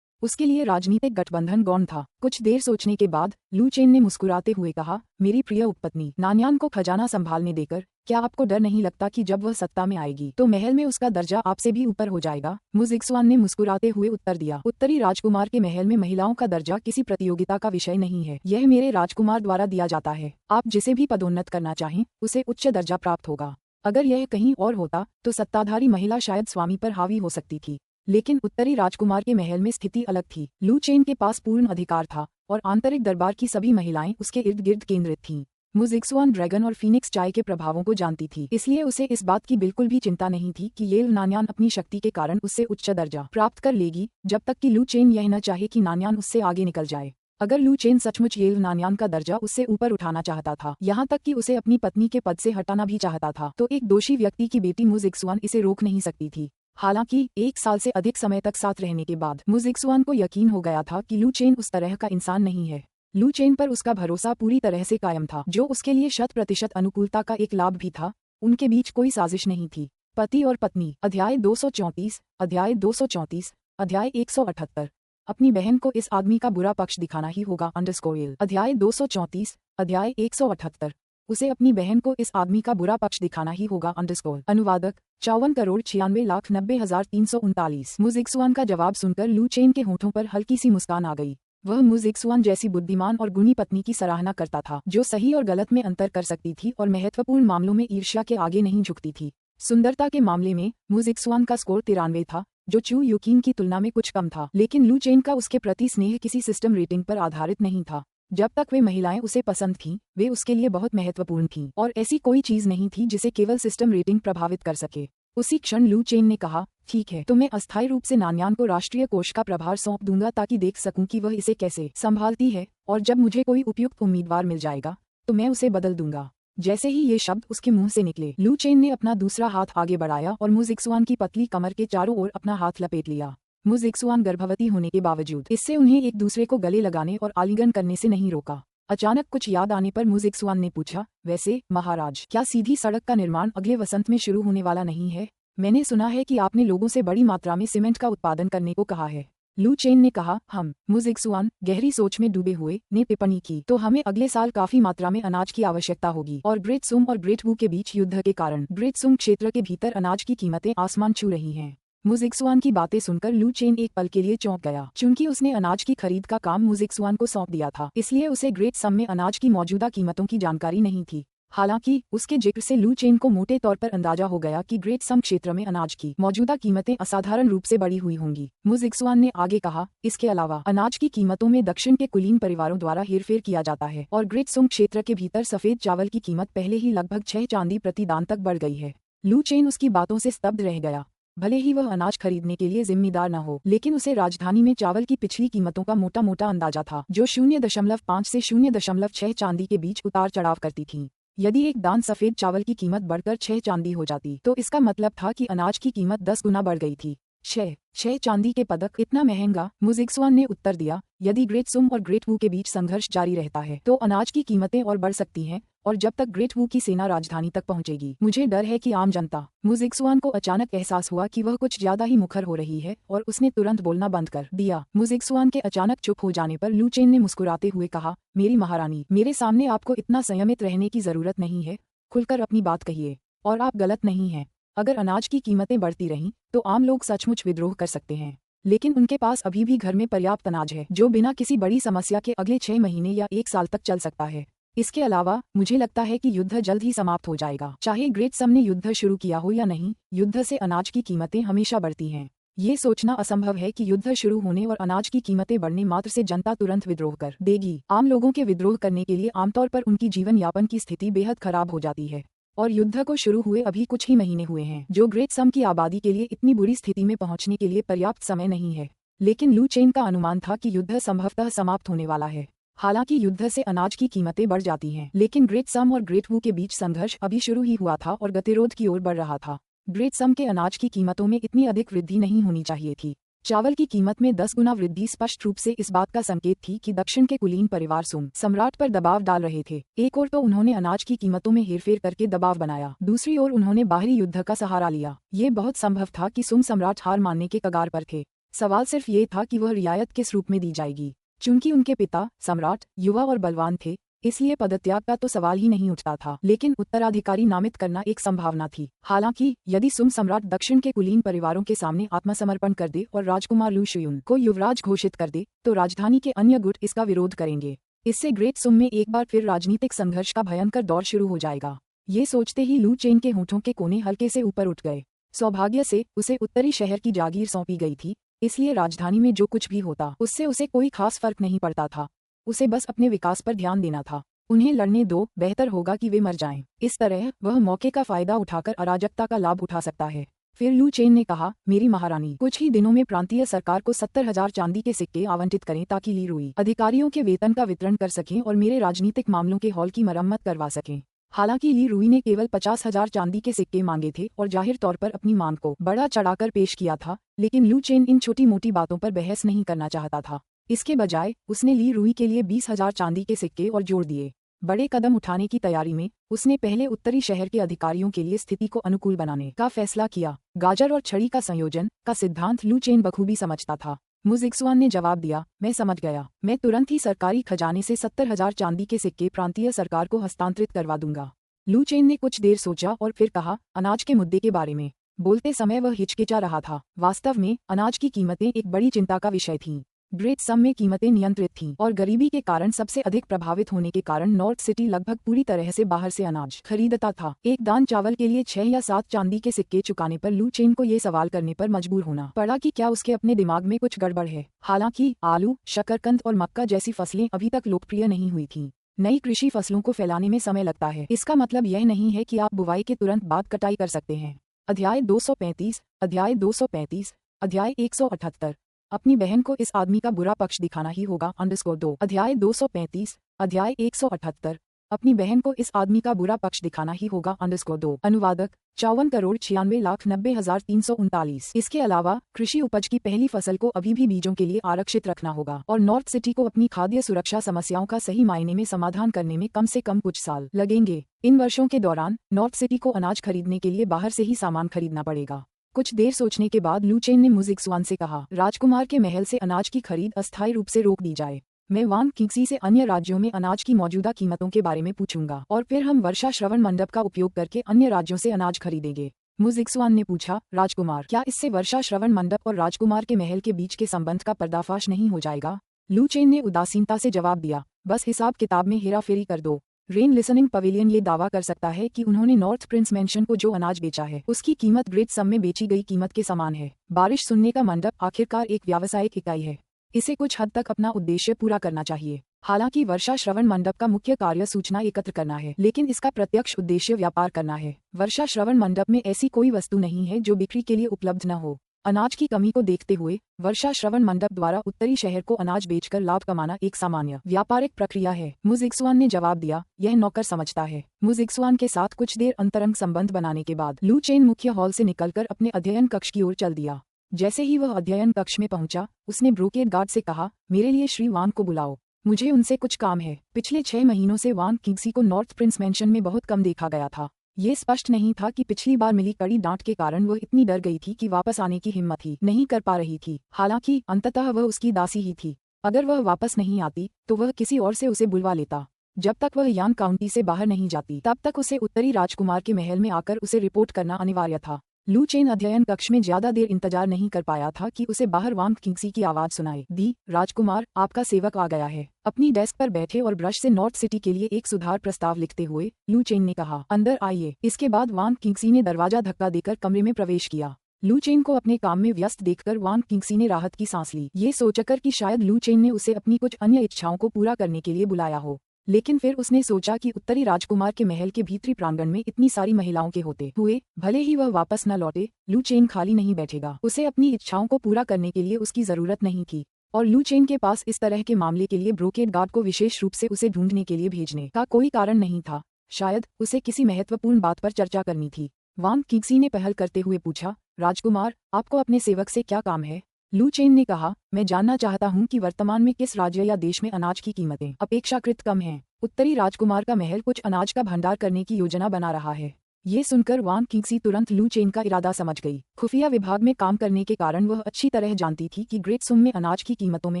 उसके लिए राजनीतिक गठबंधन गौण था। कुछ देर सोचने के बाद लू चेन ने मुस्कुराते हुए कहा, मेरी प्रिय उपपत्नी, नान्यान को खजाना संभालने देकर क्या आपको डर नहीं लगता कि जब वह सत्ता में आएगी तो महल में उसका दर्जा आपसे भी ऊपर हो जाएगा? मुजिक्सुआन ने मुस्कुराते हुए उत्तर दिया, उत्तरी राजकुमार के महल में महिलाओं का दर्जा किसी प्रतियोगिता का विषय नहीं है। यह मेरे राजकुमार द्वारा दिया जाता है। आप जिसे भी पदोन्नत करना चाहें उसे उच्च दर्जा प्राप्त होगा। अगर यह कहीं और होता तो सत्ताधारी महिला शायद स्वामी पर हावी हो सकती थी, लेकिन उत्तरी राजकुमार के महल में स्थिति अलग थी। लू चेन के पास पूर्ण अधिकार था और आंतरिक दरबार की सभी महिलाएं उसके इर्द गिर्द केंद्रित थीं। मुजिक्सुआन ड्रैगन और फीनिक्स चाय के प्रभावों को जानती थी, इसलिए उसे इस बात की बिल्कुल भी चिंता नहीं थी कि येल नान्यान अपनी शक्ति के कारण उससे उच्च दर्जा प्राप्त कर लेगी, जब तक कि लू चेन यह न चाहे कि नान्यान उससे आगे निकल जाए। अगर लू चेन सचमुच येल नान्यान का दर्जा उससे ऊपर उठाना चाहता था, यहाँ तक कि उसे अपनी पत्नी के पद से हटाना भी चाहता था, तो एक दोषी व्यक्ति की बेटी मुजिक्सुआन इसे रोक नहीं सकती थी। हालांकि 1 साल से अधिक समय तक साथ रहने के बाद मुजिक्सुआन को यकीन हो गया था कि लू चेन उस तरह का इंसान नहीं है। लू चेन पर उसका भरोसा पूरी तरह से कायम था, जो उसके लिए 100% अनुकूलता का एक लाभ भी था। उनके बीच कोई साजिश नहीं थी। पति और पत्नी, अध्याय 234, अध्याय 234, अध्याय 178। अपनी बहन को इस आदमी का बुरा पक्ष दिखाना ही होगा _ अध्याय 234, अध्याय 178। उसे अपनी बहन को इस आदमी का बुरा पक्ष दिखाना ही होगा _ अनुवादक 54,96,90,339। मुजिक्सुआन का जवाब सुनकर लू चेन के होठों पर हल्की सी मुस्कान आ गई। वह मुजिक्सुआन जैसी बुद्धिमान और गुणी पत्नी की सराहना करता था, जो सही और गलत में अंतर कर सकती थी और महत्वपूर्ण मामलों में ईर्ष्या के आगे नहीं झुकती थी। सुंदरता के मामले में मुजिक्सुआन का स्कोर 93 था, जो चू यूकिन की तुलना में कुछ कम था, लेकिन लू चेन का उसके प्रति स्नेह किसी सिस्टम रेटिंग पर आधारित नहीं था। जब तक वे महिलाएं उसे पसंद थीं, वे उसके लिए बहुत महत्वपूर्ण थीं, और ऐसी कोई चीज नहीं थी जिसे केवल सिस्टम रेटिंग प्रभावित कर सके। उसी क्षण लू चेन ने कहा, ठीक है, तो मैं अस्थायी रूप से नान्यान को राष्ट्रीय कोष का प्रभार सौंप दूंगा ताकि देख सकूं कि वह इसे कैसे संभालती है, और जब मुझे कोई उपयुक्त उम्मीदवार मिल जाएगा तो मैं उसे बदल दूंगा। जैसे ही ये शब्द उसके मुंह से निकले, लू चेन ने अपना दूसरा हाथ आगे बढ़ाया और मुजिक्सुआन की पतली कमर के चारों ओर अपना हाथ लपेट लिया। मुजिक्सुआन गर्भवती होने के बावजूद इससे उन्हें एक दूसरे को गले लगाने और आलिंगन करने से नहीं रोका। अचानक कुछ याद आने पर मुजिक्सुआन ने पूछा, वैसे महाराज, क्या सीधी सड़क का निर्माण अगले वसंत में शुरू होने वाला नहीं है? मैंने सुना है कि आपने लोगों से बड़ी मात्रा में सीमेंट का उत्पादन करने को कहा है। लू चेन ने कहा, हम। मुजिक्सुआन गहरी सोच में डूबे हुए ने टिप्पणी की, तो हमें अगले साल काफी मात्रा में अनाज की आवश्यकता होगी, और ग्रेट सुम और ग्रेट वू के बीच युद्ध के कारण ग्रेट सुम क्षेत्र के भीतर अनाज की कीमतें आसमान छू रही हैं। मुजिक्सुआन की बातें सुनकर लू चेन एक पल के लिए चौंक गया। चूंकि उसने अनाज की खरीद का काम मुजिक्सुआन को सौंप दिया था, इसलिए उसे ग्रेट सम में अनाज की मौजूदा कीमतों की जानकारी नहीं थी। हालांकि उसके जिक्र से लू चेन को मोटे तौर पर अंदाजा हो गया कि ग्रेट सम क्षेत्र में अनाज की मौजूदा कीमतें असाधारण रूप से बढ़ी हुई होंगी। मुजिक्सुआन ने आगे कहा, इसके अलावा अनाज की कीमतों में दक्षिण के कुलीन परिवारों द्वारा हेरफेर किया जाता है और ग्रेट सम क्षेत्र के भीतर सफेद चावल की कीमत पहले ही लगभग 6 चांदी प्रति दान तक बढ़ गई है। लू चेन उसकी बातों से स्तब्ध रह गया। भले ही वह अनाज खरीदने के लिए जिम्मेदार न हो, लेकिन उसे राजधानी में चावल की पिछली कीमतों का मोटा मोटा अंदाजा था, जो 0.5 से 0.6 चांदी के बीच उतार चढ़ाव करती थीं। यदि एक दान सफेद चावल की कीमत बढ़कर 6 चांदी हो जाती तो इसका मतलब था कि अनाज की कीमत 10 गुना बढ़ गई थी। 6 चांदी के पदक, इतना महंगा? मुजिक्सुआन ने उत्तर दिया, यदि ग्रेट सुम और ग्रेट वू के बीच संघर्ष जारी रहता है तो अनाज की कीमतें और बढ़ सकती हैं, और जब तक ग्रेट वू की सेना राजधानी तक पहुंचेगी, मुझे डर है कि आम जनता। मुजिक्सुआन को अचानक एहसास हुआ कि वह कुछ ज्यादा ही मुखर हो रही है और उसने तुरंत बोलना बंद कर दिया। मुजिक्सुआन के अचानक चुप हो जाने पर लू चेन ने मुस्कुराते हुए कहा, मेरी महारानी, मेरे सामने आपको इतना संयमित रहने की जरूरत नहीं है। खुलकर अपनी बात कहिए। और आप गलत नहीं हैं। अगर अनाज की कीमतें बढ़ती रहीं तो आम लोग सचमुच विद्रोह कर सकते हैं, लेकिन उनके पास अभी भी घर में पर्याप्त अनाज है जो बिना किसी बड़ी समस्या के अगले 6 महीने या 1 साल तक चल सकता है। इसके अलावा मुझे लगता है कि युद्ध जल्द ही समाप्त हो जाएगा। चाहे ग्रेट सम ने युद्ध शुरू किया हो या नहीं, युद्ध से अनाज की कीमतें हमेशा बढ़ती हैं। ये सोचना असंभव है कि युद्ध शुरू होने और अनाज की कीमतें बढ़ने मात्र से जनता तुरंत विद्रोह कर देगी। आम लोगों के विद्रोह करने के लिए आमतौर पर उनकी जीवन यापन की स्थिति बेहद खराब हो जाती है, और युद्ध को शुरू हुए अभी कुछ ही महीने हुए हैं, जो ग्रेट सम की आबादी के लिए इतनी बुरी स्थिति में पहुंचने के लिए पर्याप्त समय नहीं है। लेकिन लू चेन का अनुमान था कि युद्ध संभवतः समाप्त होने वाला है। हालांकि युद्ध से अनाज की कीमतें बढ़ जाती हैं, लेकिन ग्रेट सम और ग्रेट वू के बीच संघर्ष अभी शुरू ही हुआ था और गतिरोध की ओर बढ़ रहा था। ग्रेट सम के अनाज की कीमतों में इतनी अधिक वृद्धि नहीं होनी चाहिए थी। चावल की कीमत में 10 गुना वृद्धि स्पष्ट रूप से इस बात का संकेत थी कि दक्षिण के कुलीन परिवार सुम सम्राट पर दबाव डाल रहे थे। एक ओर तो उन्होंने अनाज की कीमतों में हेरफेर करके दबाव बनाया, दूसरी ओर उन्होंने बाहरी युद्ध का सहारा लिया। ये बहुत संभव था कि सुम सम्राट हार मानने के कगार पर थे। सवाल सिर्फ ये था कि वह रियायत किस रूप में दी जाएगी। चूंकि उनके पिता सम्राट युवा और बलवान थे, इसलिए पदत्याग का तो सवाल ही नहीं उठता था, लेकिन उत्तराधिकारी नामित करना एक संभावना थी। हालांकि यदि सुम सम्राट दक्षिण के कुलीन परिवारों के सामने आत्मसमर्पण कर दे और राजकुमार लू शुयुन को युवराज घोषित कर दे, तो राजधानी के अन्य गुट इसका विरोध करेंगे। इससे ग्रेट सुम में एक बार फिर राजनीतिक संघर्ष का भयंकर दौर शुरू हो जाएगा। ये सोचते ही लू चेन के होठों के कोने हल्के से ऊपर उठ गए। सौभाग्य से उसे उत्तरी शहर की जागीर सौंपी गई थी, इसलिए राजधानी में जो कुछ भी होता उससे उसे कोई खास फर्क नहीं पड़ता था। उसे बस अपने विकास पर ध्यान देना था। उन्हें लड़ने दो, बेहतर होगा कि वे मर जाएं। इस तरह वह मौके का फायदा उठाकर अराजकता का लाभ उठा सकता है। फिर लू चेन ने कहा, मेरी महारानी, कुछ ही दिनों में प्रांतीय सरकार को 70,000 चांदी के सिक्के आवंटित करें ताकि ली रुई अधिकारियों के वेतन का वितरण कर सकें और मेरे राजनीतिक मामलों के हॉल की मरम्मत करवा सकें। हालांकि ली रुई ने केवल 50,000 चांदी के सिक्के मांगे थे और जाहिर तौर पर अपनी मांग को बड़ा चढ़ाकर पेश किया था, लेकिन लू चेन इन छोटी मोटी बातों पर बहस नहीं करना चाहता था। इसके बजाय उसने ली रुई के लिए 20,000 चांदी के सिक्के और जोड़ दिए। बड़े कदम उठाने की तैयारी में उसने पहले उत्तरी शहर के अधिकारियों के लिए स्थिति को अनुकूल बनाने का फैसला किया। गाजर और छड़ी का संयोजन का सिद्धांत लू चेन बखूबी समझता था। मुजिक्सुआन ने जवाब दिया, मैं समझ गया। मैं तुरंत ही सरकारी खजाने से 70,000 चांदी के सिक्के प्रांतीय सरकार को हस्तांतरित करवा दूंगा। लू चेन ने कुछ देर सोचा और फिर कहा, अनाज के मुद्दे के बारे में बोलते समय वह हिचकिचा रहा था। वास्तव में अनाज की कीमतें एक बड़ी चिंता का विषय थीं। ग्रेट सम में कीमतें नियंत्रित थीं और गरीबी के कारण सबसे अधिक प्रभावित होने के कारण नॉर्थ सिटी लगभग पूरी तरह से बाहर से अनाज खरीदता था। एक दान चावल के लिए 6 या 7 चांदी के सिक्के चुकाने पर लू चेन को ये सवाल करने पर मजबूर होना पड़ा कि क्या उसके अपने दिमाग में कुछ गड़बड़ है। हालांकि आलू, शकरकंद और मक्का जैसी फसलें अभी तक लोकप्रिय नहीं हुई थीं। नई कृषि फसलों को फैलाने में समय लगता है। इसका मतलब यह नहीं है कि आप बुवाई के तुरंत बाद कटाई कर सकते हैं। अध्याय 235, अध्याय 235, अध्याय 178। अपनी बहन को इस आदमी का बुरा पक्ष दिखाना ही होगा _2। अध्याय 235, अध्याय 178। अपनी बहन को इस आदमी का बुरा पक्ष दिखाना ही होगा _2। अनुवादक 54,96,90,339। इसके अलावा कृषि उपज की पहली फसल को अभी भी बीजों के लिए आरक्षित रखना होगा और नॉर्थ सिटी को अपनी खाद्य सुरक्षा समस्याओं का सही मायने में समाधान करने में कम से कम कुछ साल लगेंगे। इन वर्षों के दौरान नॉर्थ सिटी को अनाज खरीदने के लिए बाहर से ही सामान खरीदना पड़ेगा। कुछ देर सोचने के बाद लू चेन ने मुजिक्सुआन से कहा, राजकुमार के महल से अनाज की खरीद अस्थायी रूप से रोक दी जाए। मैं वांग किंगसी से अन्य राज्यों में अनाज की मौजूदा कीमतों के बारे में पूछूंगा और फिर हम वर्षा श्रवण मंडप का उपयोग करके अन्य राज्यों से अनाज खरीदेंगे। मुजिक्सुआन ने पूछा, राजकुमार, क्या इससे वर्षा श्रवण मंडप और राजकुमार के महल के बीच के संबंध का पर्दाफाश नहीं हो जाएगा? लू चेन ने उदासीनता से जवाब दिया, बस हिसाब किताब में हेराफेरी कर दो। रेन लिसनिंग पवेलियन ये दावा कर सकता है कि उन्होंने नॉर्थ प्रिंस मैंशन को जो अनाज बेचा है उसकी कीमत ग्रेट सम में बेची गई कीमत के समान है। बारिश सुनने का मंडप आखिरकार एक व्यावसायिक इकाई है, इसे कुछ हद तक अपना उद्देश्य पूरा करना चाहिए। हालांकि वर्षा श्रवण मंडप का मुख्य कार्य सूचना एकत्र करना है, लेकिन इसका प्रत्यक्ष उद्देश्य व्यापार करना है। वर्षा श्रवण मंडप में ऐसी कोई वस्तु नहीं है जो बिक्री के लिए उपलब्ध न हो। अनाज की कमी को देखते हुए वर्षा श्रवण मंडप द्वारा उत्तरी शहर को अनाज बेचकर लाभ कमाना एक सामान्य व्यापारिक प्रक्रिया है। मुजिक्सुआन ने जवाब दिया, यह नौकर समझता है। मुजिक्सुआन के साथ कुछ देर अंतरंग संबंध बनाने के बाद लू चेन मुख्य हॉल से निकलकर अपने अध्ययन कक्ष की ओर चल दिया। जैसे ही वह अध्ययन कक्ष में पहुंचा, उसने ब्रोकेड गार्ड से कहा, मेरे लिए श्री वांग को बुलाओ, मुझे उनसे कुछ काम है। पिछले 6 महीनों से वांग किंगसी को नॉर्थ प्रिंस मैंशन में बहुत कम देखा गया था। ये स्पष्ट नहीं था कि पिछली बार मिली कड़ी डांट के कारण वह इतनी डर गई थी कि वापस आने की हिम्मत ही नहीं कर पा रही थी। हालांकि अंततः वह उसकी दासी ही थी। अगर वह वापस नहीं आती तो वह किसी और से उसे बुलवा लेता। जब तक वह यान काउंटी से बाहर नहीं जाती तब तक उसे उत्तरी राजकुमार के महल में आकर उसे रिपोर्ट करना अनिवार्य था। लू चेन अध्ययन कक्ष में ज्यादा देर इंतजार नहीं कर पाया था कि उसे बाहर वांग किंगसी की आवाज सुनाई दी, राजकुमार, आपका सेवक आ गया है। अपनी डेस्क पर बैठे और ब्रश से नॉर्थ सिटी के लिए एक सुधार प्रस्ताव लिखते हुए लू चेन ने कहा, अंदर आइए। इसके बाद वांग किंगसी ने दरवाजा धक्का देकर कमरे में प्रवेश किया। लू चेन को अपने काम में व्यस्त देखकर वांग किंगसी ने राहत की सांस ली, ये सोचकर कि शायद लू चेन ने उसे अपनी कुछ अन्य इच्छाओं को पूरा करने के लिए बुलाया हो। लेकिन फिर उसने सोचा कि उत्तरी राजकुमार के महल के भीतरी प्रांगण में इतनी सारी महिलाओं के होते हुए भले ही वह वापस न लौटे, लू चेन खाली नहीं बैठेगा। उसे अपनी इच्छाओं को पूरा करने के लिए उसकी जरूरत नहीं थी, और लू चेन के पास इस तरह के मामले के लिए ब्रोकेड गार्ड को विशेष रूप से उसे ढूंढने के लिए भेजने का कोई कारण नहीं था। शायद उसे किसी महत्वपूर्ण बात पर चर्चा करनी थी। वांग किंगसी ने पहल करते हुए पूछा, राजकुमार, आपको अपने सेवक से क्या काम है? लू चेन ने कहा, मैं जानना चाहता हूं कि वर्तमान में किस राज्य या देश में अनाज की कीमतें अपेक्षाकृत कम हैं। उत्तरी राजकुमार का महल कुछ अनाज का भंडार करने की योजना बना रहा है। ये सुनकर वांग किंगसी तुरंत लू चेन का इरादा समझ गई। खुफिया विभाग में काम करने के कारण वह अच्छी तरह जानती थी कि ग्रेट सुम में अनाज की कीमतों में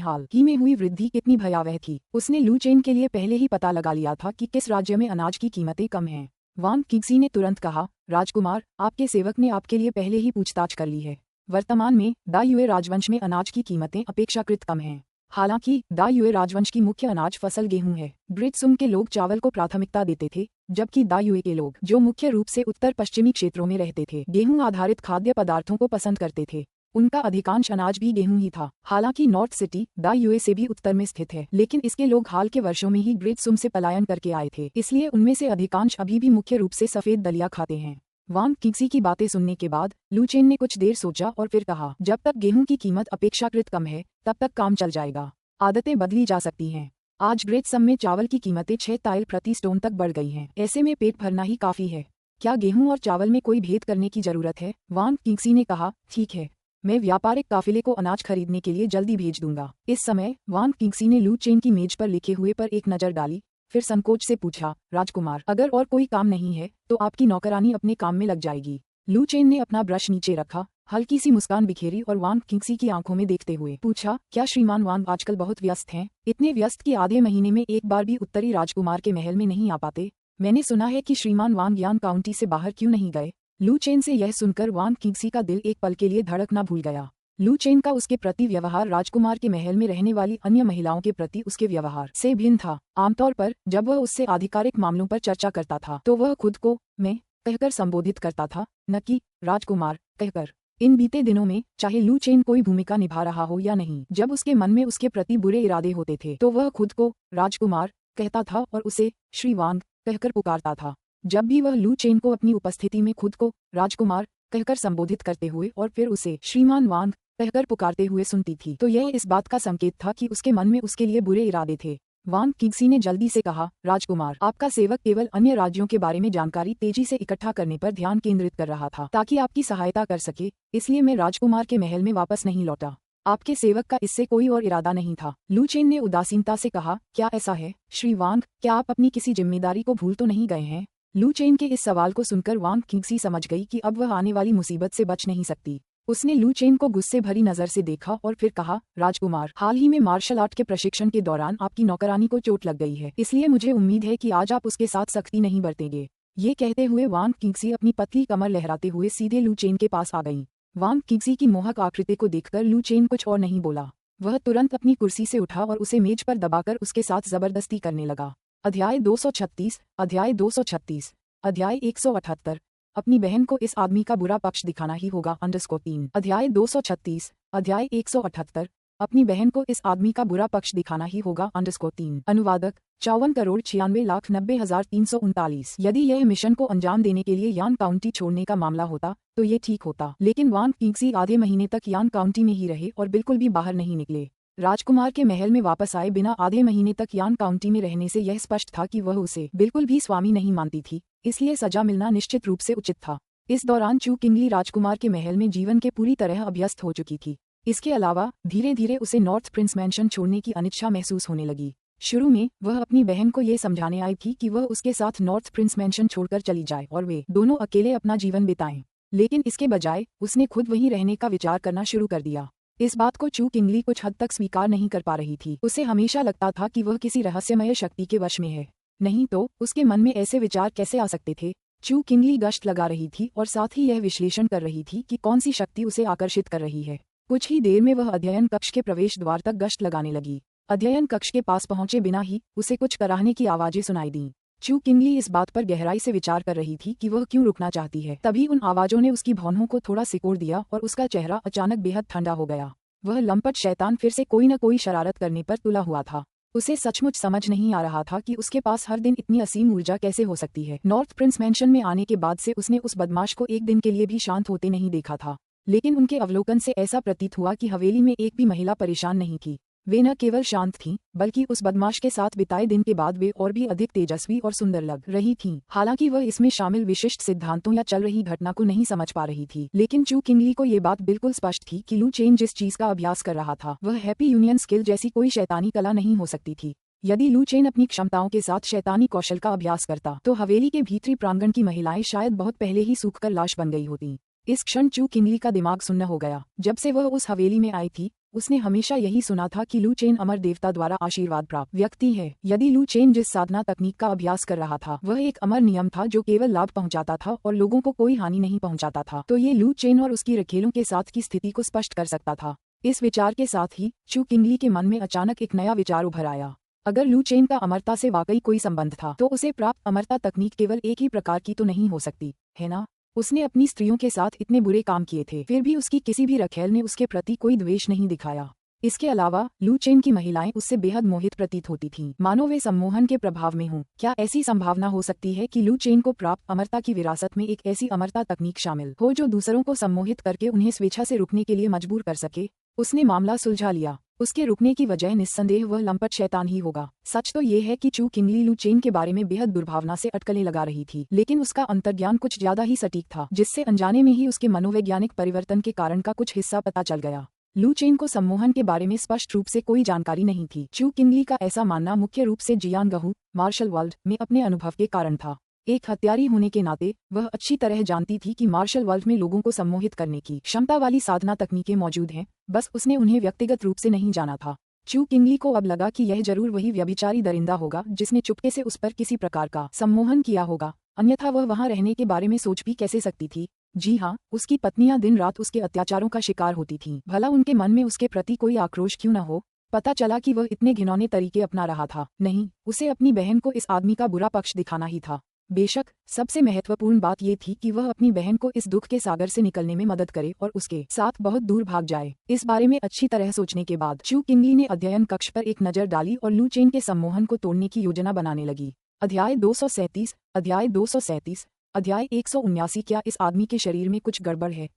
हाल ही में हुई वृद्धि कितनी भयावह थी। उसने लू चेन के लिए पहले ही पता लगा लिया था कि किस राज्य में अनाज की कीमतें कम हैं। वांग किंगसी ने तुरंत कहा, राजकुमार, आपके सेवक ने आपके लिए पहले ही पूछताछ कर ली है। वर्तमान में दा युए राजवंश में अनाज की कीमतें अपेक्षाकृत कम हैं। हालांकि दा युए राजवंश की मुख्य अनाज फसल गेहूं है। ग्रेट सुम के लोग चावल को प्राथमिकता देते थे, जबकि दा युए के लोग, जो मुख्य रूप से उत्तर पश्चिमी क्षेत्रों में रहते थे, गेहूं आधारित खाद्य पदार्थों को पसंद करते थे। उनका अधिकांश अनाज भी गेहूं ही था। हालांकि नॉर्थ सिटी दा युए से भी उत्तर में स्थित है, लेकिन इसके लोग हाल के वर्षों में ही ग्रेट सुम से पलायन करके आए थे, इसलिए उनमें से अधिकांश अभी भी मुख्य रूप से सफेद दलिया खाते हैं। वांग किंगसी की बातें सुनने के बाद लू चेन ने कुछ देर सोचा और फिर कहा, जब तक गेहूं की कीमत अपेक्षाकृत कम है तब तक काम चल जाएगा। आदतें बदली जा सकती हैं। आज ग्रेट सम में चावल की कीमतें 6 ताइल प्रति स्टोन तक बढ़ गई हैं। ऐसे में पेट भरना ही काफी है। क्या गेहूं और चावल में कोई भेद करने की जरूरत है? वांग किंगसी ने कहा, ठीक है, मैं व्यापारिक काफिले को अनाज खरीदने के लिए जल्दी भेज दूंगा। इस समय वांग किंगसी ने लू चेन की मेज पर लिखे हुए पर एक नजर डाली, फिर संकोच से पूछा, राजकुमार, अगर और कोई काम नहीं है तो आपकी नौकरानी अपने काम में लग जाएगी। लू चेन ने अपना ब्रश नीचे रखा, हल्की सी मुस्कान बिखेरी और वांग किंगसी की आंखों में देखते हुए पूछा, क्या श्रीमान वांग आजकल बहुत व्यस्त हैं? इतने व्यस्त कि आधे महीने में एक बार भी उत्तरी राजकुमार के महल में नहीं आ पाते? मैंने सुना है कि श्रीमान वांग यान काउंटी से बाहर क्यों नहीं गए? लू चेन से यह सुनकर वांग किंगसी का दिल एक पल के लिए धड़कना भूल गया। लू चेन का उसके प्रति व्यवहार राजकुमार के महल में रहने वाली अन्य महिलाओं के प्रति उसके व्यवहार से भिन्न था। आमतौर पर जब वह उससे आधिकारिक मामलों पर चर्चा करता था तो वह खुद को मैं कहकर संबोधित करता था, न कि राजकुमार कहकर। इन बीते दिनों में चाहे लू चेन कोई भूमिका निभा रहा हो या नहीं, जब उसके मन में उसके प्रति बुरे इरादे होते थे तो वह खुद को राजकुमार कहता था और उसे श्री वांग कहकर पुकारता था। जब भी वह लू चेन को अपनी उपस्थिति में खुद को राजकुमार कहकर संबोधित करते हुए और फिर उसे श्रीमान वांग कहकर पुकारते हुए सुनती थी तो यह इस बात का संकेत था कि उसके मन में उसके लिए बुरे इरादे थे। वांग किंगसी ने जल्दी से कहा, राजकुमार, आपका सेवक केवल अन्य राज्यों के बारे में जानकारी तेजी से इकट्ठा करने पर ध्यान केंद्रित कर रहा था ताकि आपकी सहायता कर सके, इसलिए मैं राजकुमार के महल में वापस नहीं लौटा। आपके सेवक का इससे कोई और इरादा नहीं था। लू चेन ने उदासीनता से कहा, क्या ऐसा है श्री वांग? क्या आप अपनी किसी जिम्मेदारी को भूल तो नहीं गए हैं? लू चेन के इस सवाल को सुनकर वांग किंगसी समझ गई कि अब वह आने वाली मुसीबत से बच नहीं सकती। उसने लू चेन को गुस्से भरी नजर से देखा और फिर कहा, राजकुमार, हाल ही में मार्शल आर्ट के प्रशिक्षण के दौरान आपकी नौकरानी को चोट लग गई है, इसलिए मुझे उम्मीद है कि आज आप उसके साथ सख्ती नहीं बरतेंगे। ये कहते हुए वांग किंगसी अपनी पतली कमर लहराते हुए सीधे लू चेन के पास आ गईं। वांग किंगसी की मोहक आकृति को देखकर लू चेन कुछ और नहीं बोला। वह तुरंत अपनी कुर्सी से उठा और उसे मेज पर दबाकर उसके साथ जबरदस्ती करने लगा। अध्याय 236 अध्याय 236 अध्याय 178 अपनी बहन को इस आदमी का बुरा पक्ष दिखाना ही होगा _3 अध्याय 236 अध्याय 178 अपनी बहन को इस आदमी का बुरा पक्ष दिखाना ही होगा _3 अनुवादक 54,96,9339 यदि यह मिशन को अंजाम देने के लिए यान काउंटी छोड़ने का मामला होता तो ये ठीक होता, लेकिन वांग किंगसी आधे महीने तक यान काउंटी में ही रहे और बिल्कुल भी बाहर नहीं निकले। राजकुमार के महल में वापस आए बिना आधे महीने तक यान काउंटी में रहने से यह स्पष्ट था कि वह उसे बिल्कुल भी स्वामी नहीं मानती थी, इसलिए सजा मिलना निश्चित रूप से उचित था। इस दौरान चू किंगली राजकुमार के महल में जीवन के पूरी तरह अभ्यस्त हो चुकी थी। इसके अलावा धीरे धीरे उसे नॉर्थ प्रिंस मैंशन छोड़ने की अनिच्छा महसूस होने लगी। शुरू में वह अपनी बहन को ये समझाने आई थी कि वह उसके साथ नॉर्थ प्रिंस मैंशन छोड़कर चली जाए और वे दोनों अकेले अपना जीवन बिताएं, लेकिन इसके बजाय उसने खुद वहीं रहने का विचार करना शुरू कर दिया। इस बात को चू किंगली कुछ हद तक स्वीकार नहीं कर पा रही थी। उसे हमेशा लगता था कि वह किसी रहस्यमय शक्ति के वश में है, नहीं तो उसके मन में ऐसे विचार कैसे आ सकते थे। चू किंगली गश्त लगा रही थी और साथ ही यह विश्लेषण कर रही थी कि कौन सी शक्ति उसे आकर्षित कर रही है। कुछ ही देर में वह अध्ययन कक्ष के प्रवेश द्वार तक गश्त लगाने लगी। अध्ययन कक्ष के पास पहुंचे बिना ही उसे कुछ कराहने की आवाजें सुनाई दीं। चू किंगली इस बात पर गहराई से विचार कर रही थी कि वह क्यों रुकना चाहती है। तभी उन आवाजों ने उसकी भौहों को थोड़ा सिकोड़ दिया और उसका चेहरा अचानक बेहद ठंडा हो गया। वह लंपट शैतान फिर से कोई न कोई शरारत करने पर तुला हुआ था। उसे सचमुच समझ नहीं आ रहा था कि उसके पास हर दिन इतनी असीम ऊर्जा कैसे हो सकती है। नॉर्थ प्रिंस मैंशन में आने के बाद से उसने उस बदमाश को एक दिन के लिए भी शांत होते नहीं देखा था, लेकिन उनके अवलोकन से ऐसा प्रतीत हुआ कि हवेली में एक भी महिला परेशान नहीं थी। वे न केवल शांत थीं, बल्कि उस बदमाश के साथ बिताए दिन के बाद वे और भी अधिक तेजस्वी और सुंदर लग रही थीं। हालांकि वह इसमें शामिल विशिष्ट सिद्धांतों या चल रही घटना को नहीं समझ पा रही थी, लेकिन चू किंगली को ये बात बिल्कुल स्पष्ट थी कि लू चेन जिस चीज का अभ्यास कर रहा था वह हैप्पी यूनियन स्किल जैसी कोई शैतानी कला नहीं हो सकती थी। यदि लू चेन अपनी क्षमताओं के साथ शैतानी कौशल का अभ्यास करता तो हवेली के भीतरी प्रांगण की महिलाएं शायद बहुत पहले ही सूखकर लाश बन गई होती। इस क्षण चू किंगली का दिमाग सुन्न हो गया। जब से वह उस हवेली में आई थी उसने हमेशा यही सुना था कि लू चेन अमर देवता द्वारा आशीर्वाद प्राप्त व्यक्ति है। यदि लू चेन जिस साधना तकनीक का अभ्यास कर रहा था वह एक अमर नियम था जो केवल लाभ पहुंचाता था और लोगों को कोई हानि नहीं पहुंचाता था, तो ये लू चेन और उसकी रखेलों के साथ की स्थिति को स्पष्ट कर सकता था। इस विचार के साथ ही चू किंगली के मन में अचानक एक नया विचार उभर आया। अगर लू चेन का अमरता से वाकई कोई संबंध था तो उसे प्राप्त अमरता तकनीक केवल एक ही प्रकार की तो नहीं हो सकती, है ना? उसने अपनी स्त्रियों के साथ इतने बुरे काम किए थे, फिर भी उसकी किसी भी रखेल ने उसके प्रति कोई द्वेष नहीं दिखाया। इसके अलावा लू चेन की महिलाएं उससे बेहद मोहित प्रतीत होती थीं, मानो वे सम्मोहन के प्रभाव में हों। क्या ऐसी संभावना हो सकती है कि लू चेन को प्राप्त अमरता की विरासत में एक ऐसी अमरता तकनीक शामिल हो जो दूसरों को सम्मोहित करके उन्हें स्वेच्छा से रुकने के लिए मजबूर कर सके? उसने मामला सुलझा लिया। उसके रुकने की वजह निस्संदेह वह लंपट शैतान ही होगा। सच तो ये है कि चू किंगली लू चेन के बारे में बेहद दुर्भावना से अटकलें लगा रही थी, लेकिन उसका अंतर्ज्ञान कुछ ज्यादा ही सटीक था, जिससे अनजाने में ही उसके मनोवैज्ञानिक परिवर्तन के कारण का कुछ हिस्सा पता चल गया। लू चेन को सम्मोहन के बारे में स्पष्ट रूप से कोई जानकारी नहीं थी। चू किंगली का ऐसा मानना मुख्य रूप से जियांगहू मार्शल वर्ल्ड में अपने अनुभव के कारण था। एक हत्यारी होने के नाते वह अच्छी तरह जानती थी कि मार्शल वर्ल्ड में लोगों को सम्मोहित करने की क्षमता वाली साधना तकनीकें मौजूद हैं, बस उसने उन्हें व्यक्तिगत रूप से नहीं जाना था। चू किंगली को अब लगा कि यह जरूर वही व्यभिचारी दरिंदा होगा जिसने चुपके से उस पर किसी प्रकार का सम्मोहन किया होगा, अन्यथा वह वहां रहने के बारे में सोच भी कैसे सकती थी। जी हाँ, उसकी पत्नियां दिन रात उसके अत्याचारों का शिकार होती थीं। भला उनके मन में उसके प्रति कोई आक्रोश क्यों न हो? पता चला कि वह इतने घिनौने तरीके अपना रहा था। नहीं, उसे अपनी बहन को इस आदमी का बुरा पक्ष दिखाना ही था। बेशक सबसे महत्वपूर्ण बात ये थी कि वह अपनी बहन को इस दुख के सागर से निकलने में मदद करे और उसके साथ बहुत दूर भाग जाए। इस बारे में अच्छी तरह सोचने के बाद चू किंगली ने अध्ययन कक्ष पर एक नजर डाली और लू चेन के सम्मोहन को तोड़ने की योजना बनाने लगी। अध्याय 237 अध्याय 237 अध्याय 179 क्या इस आदमी के शरीर में कुछ गड़बड़ है?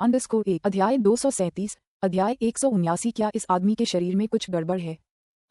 _1 अध्याय 237 अध्याय 179 क्या इस आदमी के शरीर में कुछ गड़बड़ है?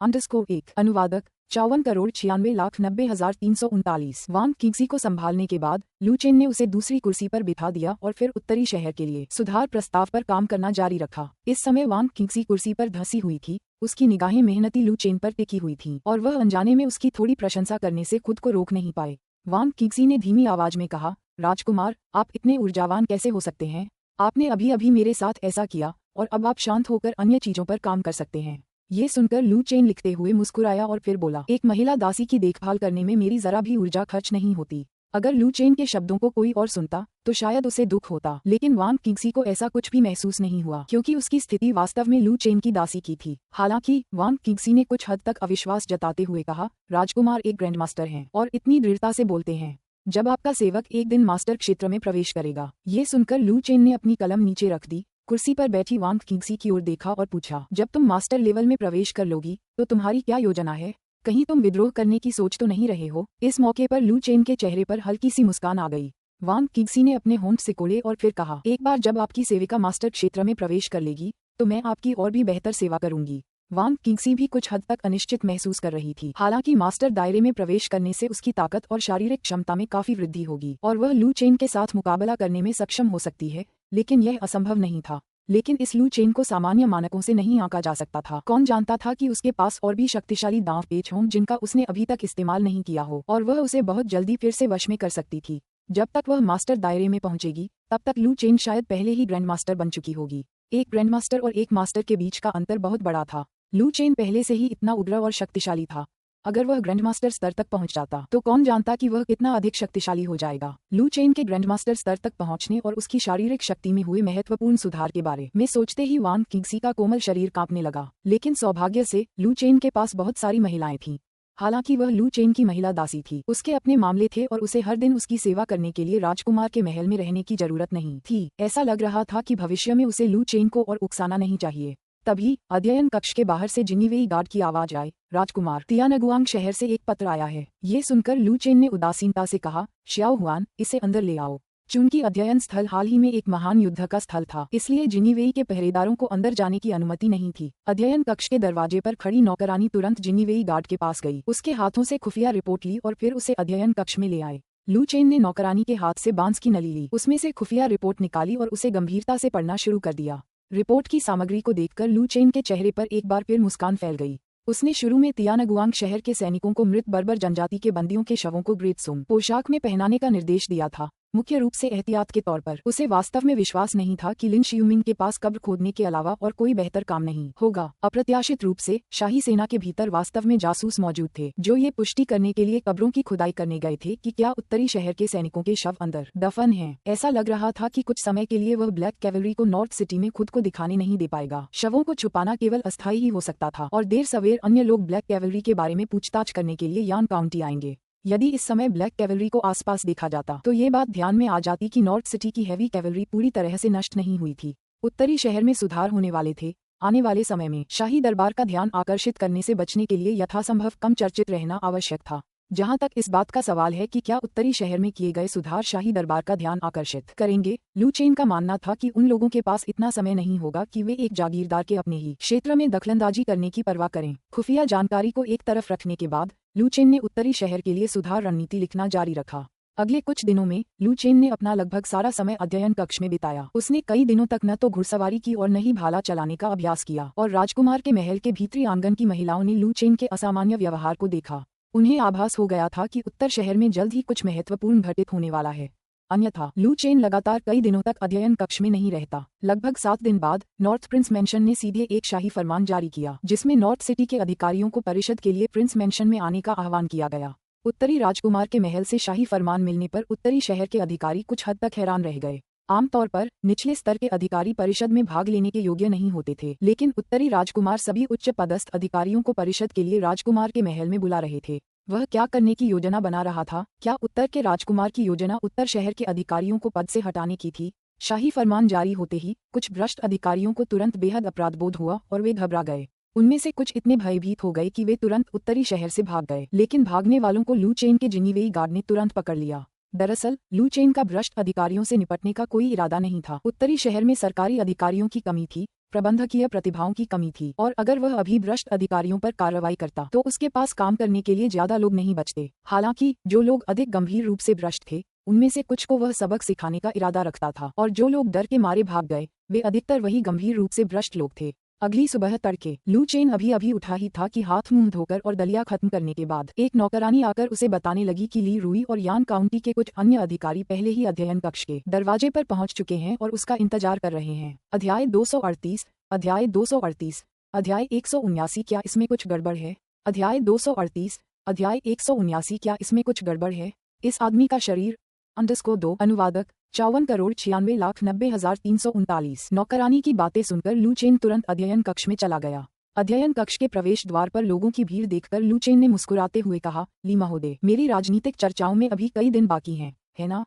_1 अनुवादक 54,96,90,339 वांग किंगसी को संभालने के बाद लू चेन ने उसे दूसरी कुर्सी पर बिठा दिया और फिर उत्तरी शहर के लिए सुधार प्रस्ताव पर काम करना जारी रखा। इस समय वांग किंगसी कुर्सी पर धंसी हुई थी, उसकी निगाहें मेहनती लू चेन पर टिकी हुई थीं और वह अनजाने में उसकी थोड़ी प्रशंसा करने से खुद को रोक नहीं पाए। वांग किंगसी ने धीमी आवाज में कहा, राजकुमार, आप इतने ऊर्जावान कैसे हो सकते हैं? आपने अभी अभी मेरे साथ ऐसा किया और अब आप शांत होकर अन्य चीजों पर काम कर सकते हैं। ये सुनकर लू चेन लिखते हुए मुस्कुराया और फिर बोला, एक महिला दासी की देखभाल करने में मेरी जरा भी ऊर्जा खर्च नहीं होती। अगर लू चेन के शब्दों को कोई और सुनता तो शायद उसे दुख होता, लेकिन वांग किंगसी को ऐसा कुछ भी महसूस नहीं हुआ क्योंकि उसकी स्थिति वास्तव में लू चेन की दासी की थी। हालांकि वांग किंगसी ने कुछ हद तक अविश्वास जताते हुए कहा, राजकुमार एक ग्रैंड मास्टर हैं और इतनी दृढ़ता से बोलते हैं जब आपका सेवक एक दिन मास्टर क्षेत्र में प्रवेश करेगा। ये सुनकर लू चेन ने अपनी कलम नीचे रख दी, कुर्सी पर बैठी वांग किंगसी की ओर देखा और पूछा, जब तुम मास्टर लेवल में प्रवेश कर लोगी तो तुम्हारी क्या योजना है? कहीं तुम विद्रोह करने की सोच तो नहीं रहे हो? इस मौके पर लू चेन के चेहरे पर हल्की सी मुस्कान आ गई। वांग किंगसी ने अपने होंठ सिकोड़े और फिर कहा, एक बार जब आपकी सेविका मास्टर क्षेत्र में प्रवेश कर लेगी तो मैं आपकी और भी बेहतर सेवा करूंगी। वांग किंगसी भी कुछ हद तक अनिश्चित महसूस कर रही थी। हालांकि मास्टर दायरे में प्रवेश करने से उसकी ताकत और शारीरिक क्षमता में काफी वृद्धि होगी और वह लू चेन के साथ मुकाबला करने में सक्षम हो सकती है, लेकिन यह असंभव नहीं था। लेकिन इस लू चेन को सामान्य मानकों से नहीं आंका जा सकता था। कौन जानता था कि उसके पास और भी शक्तिशाली दांव पेच हों जिनका उसने अभी तक इस्तेमाल नहीं किया हो और वह उसे बहुत जल्दी फिर से वश में कर सकती थी। जब तक वह मास्टर दायरे में पहुंचेगी तब तक लू चेन शायद पहले ही ग्रैंड मास्टर बन चुकी होगी। एक ग्रैंड मास्टर और एक मास्टर के बीच का अंतर बहुत बड़ा था। लू चेन पहले से ही इतना उग्र और शक्तिशाली था। अगर वह ग्रैंडमास्टर स्तर तक पहुंच जाता तो कौन जानता कि वह कितना अधिक शक्तिशाली हो जाएगा। लू चेन के ग्रैंडमास्टर स्तर तक पहुंचने और उसकी शारीरिक शक्ति में हुए महत्वपूर्ण सुधार के बारे में सोचते ही वांग किंगसी का कोमल शरीर कांपने लगा। लेकिन सौभाग्य से लू चेन के पास बहुत सारी महिलाएं थीं। हालांकि वह लू चेन की महिला दासी थी, उसके अपने मामले थे और उसे हर दिन उसकी सेवा करने के लिए राजकुमार के महल में रहने की जरूरत नहीं थी। ऐसा लग रहा था कि भविष्य में उसे लू चेन को और उकसाना नहीं चाहिए। तभी अध्ययन कक्ष के बाहर से जिनीवेई गार्ड की आवाज आई, राजकुमार, तियानगुआंग शहर से एक पत्र आया है। ये सुनकर लू चेन ने उदासीनता से कहा, श्याओ हुआन, इसे अंदर ले आओ। चूंकि अध्ययन स्थल हाल ही में एक महान युद्ध का स्थल था, इसलिए जिनीवेई के पहरेदारों को अंदर जाने की अनुमति नहीं थी। अध्ययन कक्ष के दरवाजे पर खड़ी नौकरानी तुरंत जिनीवेई गार्ड के पास गई, उसके हाथों से खुफिया रिपोर्ट ली और फिर उसे अध्ययन कक्ष में ले आए। लू चेन ने नौकरानी के हाथ से बांस की नली ली, उसमें से खुफिया रिपोर्ट निकाली और उसे गंभीरता से पढ़ना शुरू कर दिया। रिपोर्ट की सामग्री को देखकर लू चेन के चेहरे पर एक बार फिर मुस्कान फैल गई। उसने शुरू में तियानगुआंग शहर के सैनिकों को मृत बर्बर जनजाति के बंदियों के शवों को ग्रेट सुम पोशाक में पहनाने का निर्देश दिया था, मुख्य रूप से एहतियात के तौर पर। उसे वास्तव में विश्वास नहीं था कि लिन शियुमिंग के पास कब्र खोदने के अलावा और कोई बेहतर काम नहीं होगा। अप्रत्याशित रूप से शाही सेना के भीतर वास्तव में जासूस मौजूद थे जो ये पुष्टि करने के लिए कब्रों की खुदाई करने गए थे कि क्या उत्तरी शहर के सैनिकों के शव अंदर दफन हैं। ऐसा लग रहा था कि कुछ समय के लिए वह ब्लैक कैवलरी को नॉर्थ सिटी में खुद को दिखाने नहीं दे पाएगा। शवों को छुपाना केवल अस्थायी ही हो सकता था और देर सवेर अन्य लोग ब्लैक कैवलरी के बारे में पूछताछ करने के लिए यान काउंटी आएंगे। यदि इस समय ब्लैक कैवलरी को आसपास देखा जाता तो ये बात ध्यान में आ जाती कि नॉर्थ सिटी की हैवी कैवलरी पूरी तरह से नष्ट नहीं हुई थी। उत्तरी शहर में सुधार होने वाले थे। आने वाले समय में शाही दरबार का ध्यान आकर्षित करने से बचने के लिए यथासंभव कम चर्चित रहना आवश्यक था। जहां तक इस बात का सवाल है कि क्या उत्तरी शहर में किए गए सुधार शाही दरबार का ध्यान आकर्षित करेंगे, लू चेन का मानना था कि उन लोगों के पास इतना समय नहीं होगा कि वे एक जागीरदार के अपने ही क्षेत्र में दखलंदाजी करने की परवाह करें। खुफिया जानकारी को एक तरफ रखने के बाद लू चेन ने उत्तरी शहर के लिए सुधार रणनीति लिखना जारी रखा। अगले कुछ दिनों में लू चेन ने अपना लगभग सारा समय अध्ययन कक्ष में बिताया। उसने कई दिनों तक न तो घुड़सवारी की और न ही भाला चलाने का अभ्यास किया और राजकुमार के महल के भीतरी आंगन की महिलाओं ने लू चेन के असामान्य व्यवहार को देखा। उन्हें आभास हो गया था कि उत्तर शहर में जल्द ही कुछ महत्वपूर्ण घटित होने वाला है। अन्यथा लू चेन लगातार कई दिनों तक अध्ययन कक्ष में नहीं रहता। लगभग 7 दिन बाद नॉर्थ प्रिंस मैंशन ने सीधे एक शाही फरमान जारी किया जिसमें नॉर्थ सिटी के अधिकारियों को परिषद के लिए प्रिंस मैंशन में आने का आह्वान किया गया। उत्तरी राजकुमार के महल से शाही फरमान मिलने पर उत्तरी शहर के अधिकारी कुछ हद तक हैरान रह गए। आमतौर पर निचले स्तर के अधिकारी परिषद में भाग लेने के योग्य नहीं होते थे, लेकिन उत्तरी राजकुमार सभी उच्च पदस्थ अधिकारियों को परिषद के लिए राजकुमार के महल में बुला रहे थे। वह क्या करने की योजना बना रहा था? क्या उत्तर के राजकुमार की योजना उत्तर शहर के अधिकारियों को पद से हटाने की थी? शाही फरमान जारी होते ही कुछ भ्रष्ट अधिकारियों को तुरंत बेहद अपराधबोध हुआ और वे घबरा गए। उनमें से कुछ इतने भयभीत हो गए कि वे तुरंत उत्तरी शहर से भाग गए, लेकिन भागने वालों को लू चेन के जिनीवेई गार्ड ने तुरंत पकड़ लिया। दरअसल लू चेन का भ्रष्ट अधिकारियों से निपटने का कोई इरादा नहीं था। उत्तरी शहर में सरकारी अधिकारियों की कमी थी, प्रबंधकीय प्रतिभाओं की कमी थी और अगर वह अभी भ्रष्ट अधिकारियों पर कार्रवाई करता तो उसके पास काम करने के लिए ज्यादा लोग नहीं बचते। हालांकि जो लोग अधिक गंभीर रूप से भ्रष्ट थे उनमें से कुछ को वह सबक सिखाने का इरादा रखता था और जो लोग डर के मारे भाग गए वे अधिकतर वही गंभीर रूप से भ्रष्ट लोग थे। अगली सुबह तड़के लू चेन अभी उठा ही था कि हाथ मुंह धोकर और दलिया खत्म करने के बाद एक नौकरानी आकर उसे बताने लगी कि ली रुई और यान काउंटी के कुछ अन्य अधिकारी पहले ही अध्ययन कक्ष के दरवाजे पर पहुंच चुके हैं और उसका इंतजार कर रहे हैं। अध्याय 238 अध्याय 238 अध्याय 179 क्या इसमें कुछ गड़बड़ है? अध्याय 238 अध्याय 179 क्या इसमें कुछ गड़बड़ है? इस आदमी का शरीर _2 अनुवादक 54,96,90,339 नौकरानी की बातें सुनकर लू चेन तुरंत अध्ययन कक्ष में चला गया। अध्ययन कक्ष के प्रवेश द्वार पर लोगों की भीड़ देखकर लू चेन ने मुस्कुराते हुए कहा, ली महोदय, मेरी राजनीतिक चर्चाओं में अभी कई दिन बाकी हैं, है ना?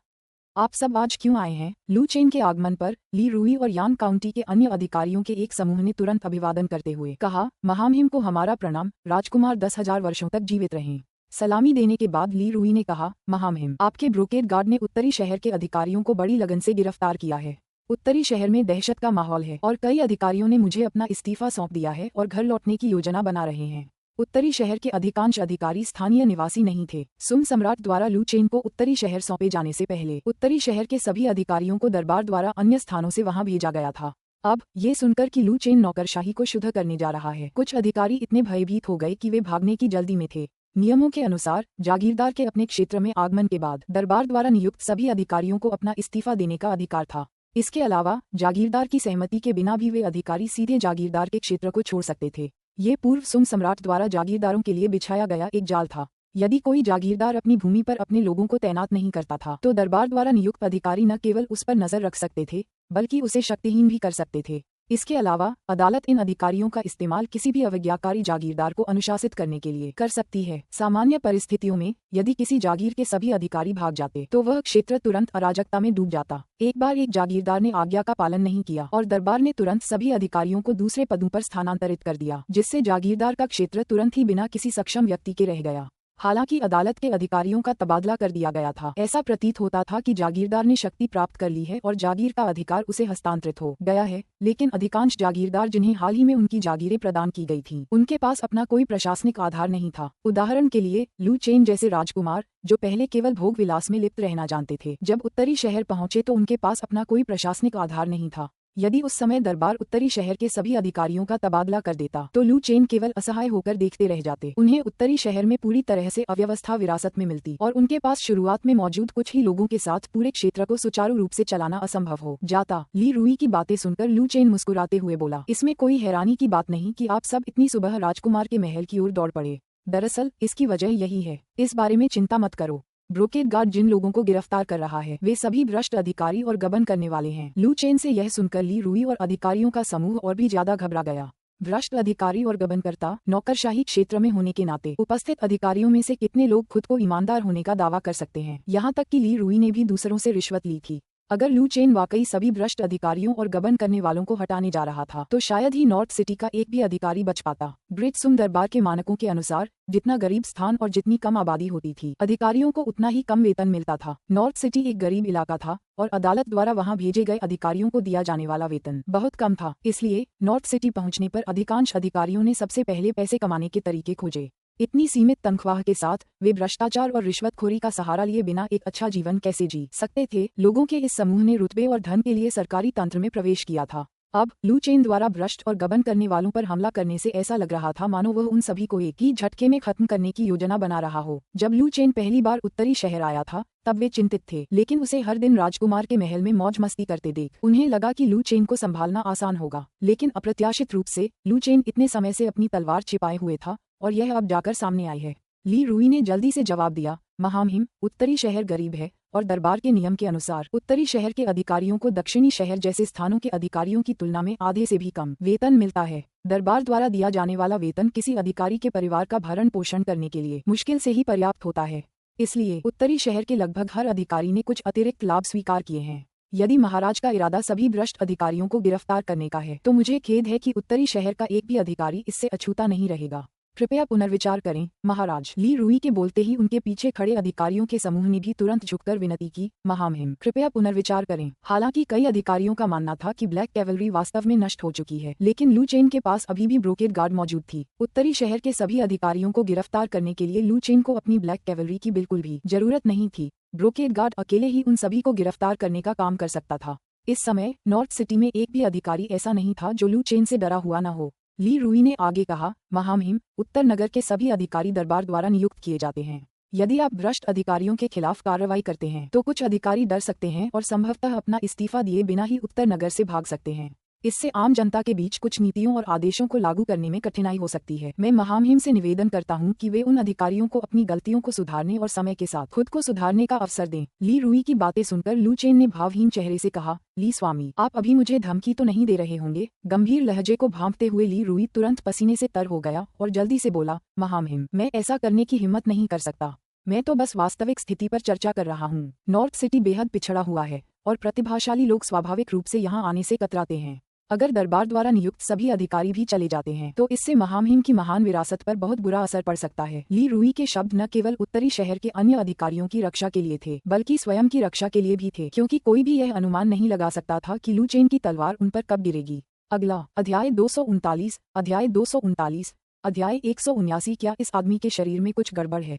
आप सब आज क्यों आए हैं? लू चेन के आगमन पर ली रूई और यान काउंटी के अन्य अधिकारियों के एक समूह ने तुरंत अभिवादन करते हुए कहा, महामहिम को हमारा प्रणाम, राजकुमार 10,000 वर्षों तक जीवित रहें। सलामी देने के बाद ली रूई ने कहा, महामहिम, आपके ब्रोकेड गार्ड ने उत्तरी शहर के अधिकारियों को बड़ी लगन से गिरफ्तार किया है। उत्तरी शहर में दहशत का माहौल है और कई अधिकारियों ने मुझे अपना इस्तीफा सौंप दिया है और घर लौटने की योजना बना रहे हैं। उत्तरी शहर के अधिकांश अधिकारी स्थानीय निवासी नहीं थे। सुम सम्राट द्वारा लू चेन को उत्तरी शहर सौंपे जाने से पहले उत्तरी शहर के सभी अधिकारियों को दरबार द्वारा अन्य स्थानों से वहां भेजा गया था। अब ये सुनकर कि लू चेन नौकरशाही को शुद्ध करने जा रहा है, कुछ अधिकारी इतने भयभीत हो गए कि वे भागने की जल्दी में थे। नियमों के अनुसार जागीरदार के अपने क्षेत्र में आगमन के बाद दरबार द्वारा नियुक्त सभी अधिकारियों को अपना इस्तीफा देने का अधिकार था। इसके अलावा जागीरदार की सहमति के बिना भी वे अधिकारी सीधे जागीरदार के क्षेत्र को छोड़ सकते थे। ये पूर्व सुम सम्राट द्वारा जागीरदारों के लिए बिछाया गया एक जाल था। यदि कोई जागीरदार अपनी भूमि पर अपने लोगों को तैनात नहीं करता था तो दरबार द्वारा नियुक्त अधिकारी न केवल उस पर नजर रख सकते थे बल्कि उसे शक्तिहीन भी कर सकते थे। इसके अलावा अदालत इन अधिकारियों का इस्तेमाल किसी भी अवज्ञाकारी जागीरदार को अनुशासित करने के लिए कर सकती है। सामान्य परिस्थितियों में यदि किसी जागीर के सभी अधिकारी भाग जाते तो वह क्षेत्र तुरंत अराजकता में डूब जाता। एक बार एक जागीरदार ने आज्ञा का पालन नहीं किया और दरबार ने तुरंत सभी अधिकारियों को दूसरे पदों पर स्थानांतरित कर दिया, जिससे जागीरदार का क्षेत्र तुरंत ही बिना किसी सक्षम व्यक्ति के रह गया। हालांकि अदालत के अधिकारियों का तबादला कर दिया गया था। ऐसा प्रतीत होता था कि जागीरदार ने शक्ति प्राप्त कर ली है और जागीर का अधिकार उसे हस्तांतरित हो गया है, लेकिन अधिकांश जागीरदार जिन्हें हाल ही में उनकी जागीरें प्रदान की गई थीं, उनके पास अपना कोई प्रशासनिक आधार नहीं था। उदाहरण के लिए लू चेन जैसे राजकुमार, जो पहले केवल भोग विलास में लिप्त रहना जानते थे, जब उत्तरी शहर पहुंचे तो उनके पास अपना कोई प्रशासनिक आधार नहीं था। यदि उस समय दरबार उत्तरी शहर के सभी अधिकारियों का तबादला कर देता तो लू चेन केवल असहाय होकर देखते रह जाते। उन्हें उत्तरी शहर में पूरी तरह से अव्यवस्था विरासत में मिलती और उनके पास शुरुआत में मौजूद कुछ ही लोगों के साथ पूरे क्षेत्र को सुचारू रूप से चलाना असंभव हो जाता। ली रूई की बातें सुनकर लू चेन मुस्कुराते हुए बोला, इसमें कोई हैरानी की बात नहीं कि आप सब इतनी सुबह राजकुमार के महल की ओर दौड़ पड़े। दरअसल इसकी वजह यही है। इस बारे में चिंता मत करो। ब्रोकेड गार्ड जिन लोगों को गिरफ्तार कर रहा है वे सभी भ्रष्ट अधिकारी और गबन करने वाले हैं। लू चेन से यह सुनकर ली रूई और अधिकारियों का समूह और भी ज्यादा घबरा गया। भ्रष्ट अधिकारी और गबनकर्ता नौकरशाही क्षेत्र में होने के नाते उपस्थित अधिकारियों में से कितने लोग खुद को ईमानदार होने का दावा कर सकते हैं? यहाँ तक कि ली रूई ने भी दूसरों से रिश्वत ली थी। अगर लू चेन वाकई सभी भ्रष्ट अधिकारियों और गबन करने वालों को हटाने जा रहा था तो शायद ही नॉर्थ सिटी का एक भी अधिकारी बच पाता। ग्रेट सुम दरबार के मानकों के अनुसार जितना गरीब स्थान और जितनी कम आबादी होती थी, अधिकारियों को उतना ही कम वेतन मिलता था। नॉर्थ सिटी एक गरीब इलाका था और अदालत द्वारा वहां भेजे गए अधिकारियों को दिया जाने वाला वेतन बहुत कम था। इसलिए नॉर्थ सिटी पहुंचने पर अधिकांश अधिकारियों ने सबसे पहले पैसे कमाने के तरीके खोजे। इतनी सीमित तनख्वाह के साथ वे भ्रष्टाचार और रिश्वतखोरी का सहारा लिए बिना एक अच्छा जीवन कैसे जी सकते थे? लोगों के इस समूह ने रुतबे और धन के लिए सरकारी तंत्र में प्रवेश किया था। अब लू चेन द्वारा भ्रष्ट और गबन करने वालों पर हमला करने से ऐसा लग रहा था मानो वह उन सभी को एक ही झटके में खत्म करने की योजना बना रहा हो। जब लू चेन पहली बार उत्तरी शहर आया था तब वे चिंतित थे, लेकिन उसे हर दिन राजकुमार के महल में मौज मस्ती करते देख उन्हें लगा कि लू चेन को संभालना आसान होगा। लेकिन अप्रत्याशित रूप से लू चेन इतने समय से अपनी तलवार छिपाए हुए था और यह अब जाकर सामने आई है। ली रूई ने जल्दी से जवाब दिया, महामहिम, उत्तरी शहर गरीब है और दरबार के नियम के अनुसार उत्तरी शहर के अधिकारियों को दक्षिणी शहर जैसे स्थानों के अधिकारियों की तुलना में आधे से भी कम वेतन मिलता है। दरबार द्वारा दिया जाने वाला वेतन किसी अधिकारी के परिवार का भरण पोषण करने के लिए मुश्किल से ही पर्याप्त होता है। इसलिए उत्तरी शहर के लगभग हर अधिकारी ने कुछ अतिरिक्त लाभ स्वीकार किए हैं। यदि महाराज का इरादा सभी भ्रष्ट अधिकारियों को गिरफ्तार करने का है तो मुझे खेद है कि उत्तरी शहर का एक भी अधिकारी इससे अछूता नहीं रहेगा। कृपया पुनर्विचार करें महाराज। ली रूई के बोलते ही उनके पीछे खड़े अधिकारियों के समूह ने भी तुरंत झुककर विनती की, महामहिम, कृपया पुनर्विचार करें। हालांकि कई अधिकारियों का मानना था कि ब्लैक कैवलरी वास्तव में नष्ट हो चुकी है, लेकिन लू चेन के पास अभी भी ब्रोकेड गार्ड मौजूद थी। उत्तरी शहर के सभी अधिकारियों को गिरफ्तार करने के लिए लू चेन को अपनी ब्लैक कैवलरी की बिल्कुल भी जरूरत नहीं थी। ब्रोकेड गार्ड अकेले ही उन सभी को गिरफ्तार करने का काम कर सकता था। इस समय नॉर्थ सिटी में एक भी अधिकारी ऐसा नहीं था जो लू चेन से डरा हुआ न हो। ली रूई ने आगे कहा, महामहिम, उत्तर नगर के सभी अधिकारी दरबार द्वारा नियुक्त किए जाते हैं। यदि आप भ्रष्ट अधिकारियों के खिलाफ कार्रवाई करते हैं तो कुछ अधिकारी डर सकते हैं और संभवतः अपना इस्तीफा दिए बिना ही उत्तर नगर से भाग सकते हैं। इससे आम जनता के बीच कुछ नीतियों और आदेशों को लागू करने में कठिनाई हो सकती है। मैं महामहिम से निवेदन करता हूं कि वे उन अधिकारियों को अपनी गलतियों को सुधारने और समय के साथ खुद को सुधारने का अवसर दें। ली रुई की बातें सुनकर लू चेन ने भावहीन चेहरे से कहा, ली स्वामी, आप अभी मुझे धमकी तो नहीं दे रहे होंगे? गंभीर लहजे को भांपते हुए ली रुई तुरंत पसीने से तर हो गया और जल्दी से बोला, महामहिम, मैं ऐसा करने की हिम्मत नहीं कर सकता। मैं तो बस वास्तविक स्थिति पर चर्चा कर रहा हूँ। नॉर्थ सिटी बेहद पिछड़ा हुआ है और प्रतिभाशाली लोग स्वाभाविक रूप से यहाँ आने से कतराते हैं। अगर दरबार द्वारा नियुक्त सभी अधिकारी भी चले जाते हैं तो इससे महामहिम की महान विरासत पर बहुत बुरा असर पड़ सकता है। ली रुई के शब्द न केवल उत्तरी शहर के अन्य अधिकारियों की रक्षा के लिए थे बल्कि स्वयं की रक्षा के लिए भी थे, क्योंकि कोई भी यह अनुमान नहीं लगा सकता था कि लू चेन की तलवार उन पर कब गिरेगी। अगला अध्याय 239। अध्याय 239। अध्याय 179। क्या इस आदमी के शरीर में कुछ गड़बड़ है?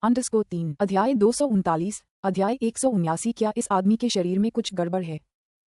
_3। अध्याय 239। अध्याय 179। क्या इस आदमी के शरीर में कुछ गड़बड़ है?